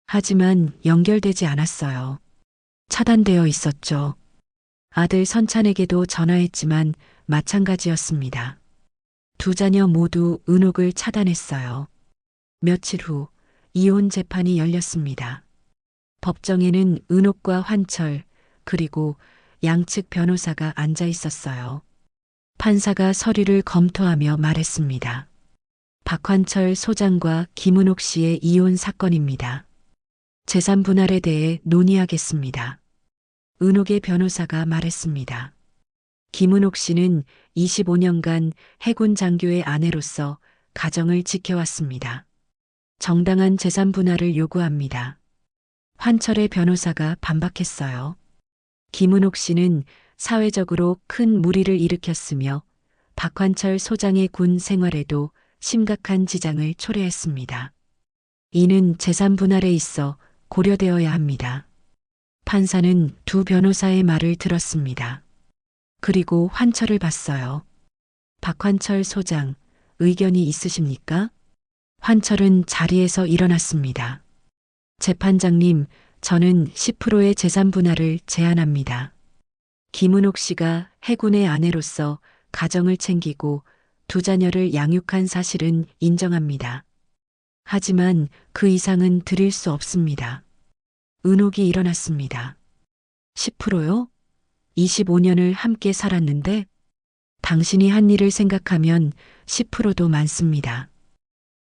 하지만 연결되지 않았어요. 차단되어 있었죠. 아들 선찬에게도 전화했지만 마찬가지였습니다. 두 자녀 모두 은옥을 차단했어요. 며칠 후 이혼 재판이 열렸습니다. 법정에는 은옥과 환철 그리고 양측 변호사가 앉아 있었어요. 판사가 서류를 검토하며 말했습니다. 박환철 소장과 김은옥 씨의 이혼 사건입니다. 재산 분할에 대해 논의하겠습니다. 은옥의 변호사가 말했습니다. 김은옥 씨는 25년간 해군 장교의 아내로서 가정을 지켜왔습니다. 정당한 재산 분할을 요구합니다. 환철의 변호사가 반박했어요. 김은옥 씨는 사회적으로 큰 무리를 일으켰으며 박환철 소장의 군 생활에도 심각한 지장을 초래했습니다. 이는 재산 분할에 있어 고려되어야 합니다. 판사는 두 변호사의 말을 들었습니다. 그리고 환철을 봤어요. 박환철 소장, 의견이 있으십니까? 환철은 자리에서 일어났습니다. 재판장님, 저는 10%의 재산 분할을 제안합니다. 김은옥 씨가 해군의 아내로서 가정을 챙기고 두 자녀를 양육한 사실은 인정합니다. 하지만 그 이상은 드릴 수 없습니다. 은옥이 일어났습니다. 10%요? 25년을 함께 살았는데 당신이 한 일을 생각하면 10%도 많습니다.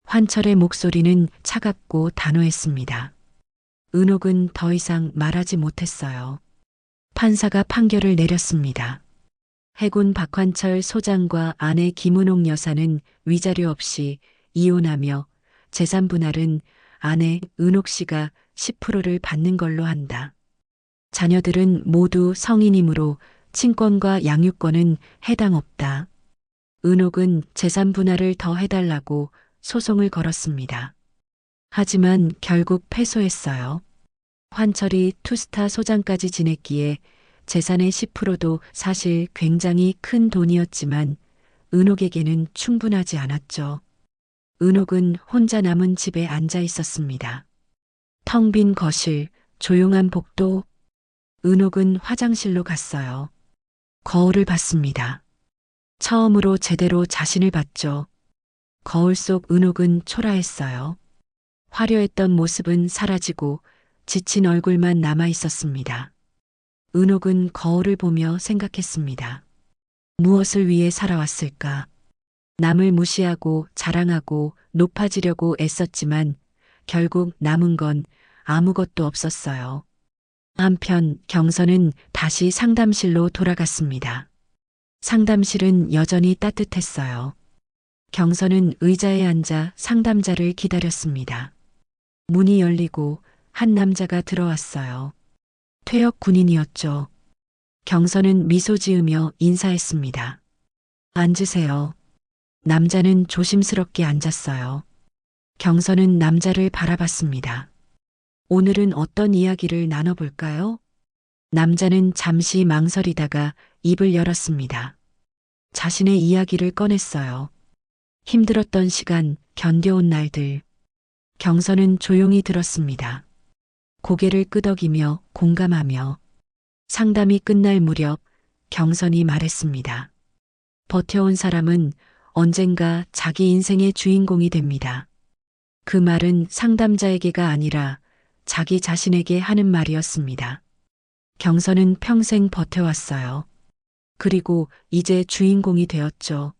환철의 목소리는 차갑고 단호했습니다. 은옥은 더 이상 말하지 못했어요. 판사가 판결을 내렸습니다. 해군 박환철 소장과 아내 김은옥 여사는 위자료 없이 이혼하며 재산 분할은 아내 은옥 씨가 10%를 받는 걸로 한다. 자녀들은 모두 성인이므로 친권과 양육권은 해당 없다. 은옥은 재산 분할을 더 해달라고 소송을 걸었습니다. 하지만 결국 패소했어요. 환철이 투스타 소장까지 지냈기에 재산의 10%도 사실 굉장히 큰 돈이었지만 은옥에게는 충분하지 않았죠. 은옥은 혼자 남은 집에 앉아 있었습니다. 텅 빈 거실, 조용한 복도. 은옥은 화장실로 갔어요. 거울을 봤습니다. 처음으로 제대로 자신을 봤죠. 거울 속 은옥은 초라했어요. 화려했던 모습은 사라지고 지친 얼굴만 남아 있었습니다. 은옥은 거울을 보며 생각했습니다. 무엇을 위해 살아왔을까? 남을 무시하고 자랑하고 높아지려고 애썼지만 결국 남은 건 아무것도 없었어요. 한편 경선은 다시 상담실로 돌아갔습니다. 상담실은 여전히 따뜻했어요. 경선은 의자에 앉아 상담자를 기다렸습니다. 문이 열리고 한 남자가 들어왔어요. 퇴역 군인이었죠. 경선은 미소 지으며 인사했습니다. 앉으세요. 남자는 조심스럽게 앉았어요. 경선은 남자를 바라봤습니다. 오늘은 어떤 이야기를 나눠볼까요? 남자는 잠시 망설이다가 입을 열었습니다. 자신의 이야기를 꺼냈어요. 힘들었던 시간, 견뎌온 날들. 경선은 조용히 들었습니다. 고개를 끄덕이며 공감하며 상담이 끝날 무렵 경선이 말했습니다. 버텨온 사람은 언젠가 자기 인생의 주인공이 됩니다. 그 말은 상담자에게가 아니라 자기 자신에게 하는 말이었습니다. 경선은 평생 버텨왔어요. 그리고 이제 주인공이 되었죠.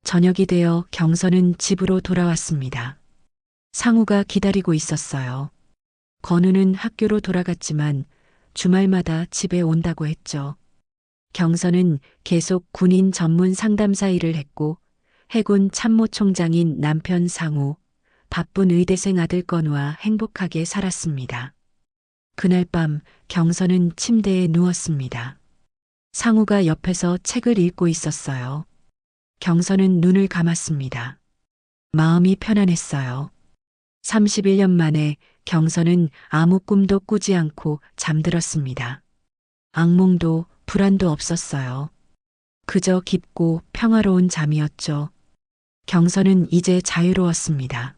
저녁이 되어 경선은 집으로 돌아왔습니다. 상우가 기다리고 있었어요. 건우는 학교로 돌아갔지만 주말마다 집에 온다고 했죠. 경선은 계속 군인 전문 상담사 일을 했고 해군 참모총장인 남편 상우, 바쁜 의대생 아들 건우와 행복하게 살았습니다. 그날 밤 경선은 침대에 누웠습니다. 상우가 옆에서 책을 읽고 있었어요. 경선은 눈을 감았습니다. 마음이 편안했어요. 31년 만에 경선은 아무 꿈도 꾸지 않고 잠들었습니다. 악몽도 불안도 없었어요. 그저 깊고 평화로운 잠이었죠. 경선은 이제 자유로웠습니다.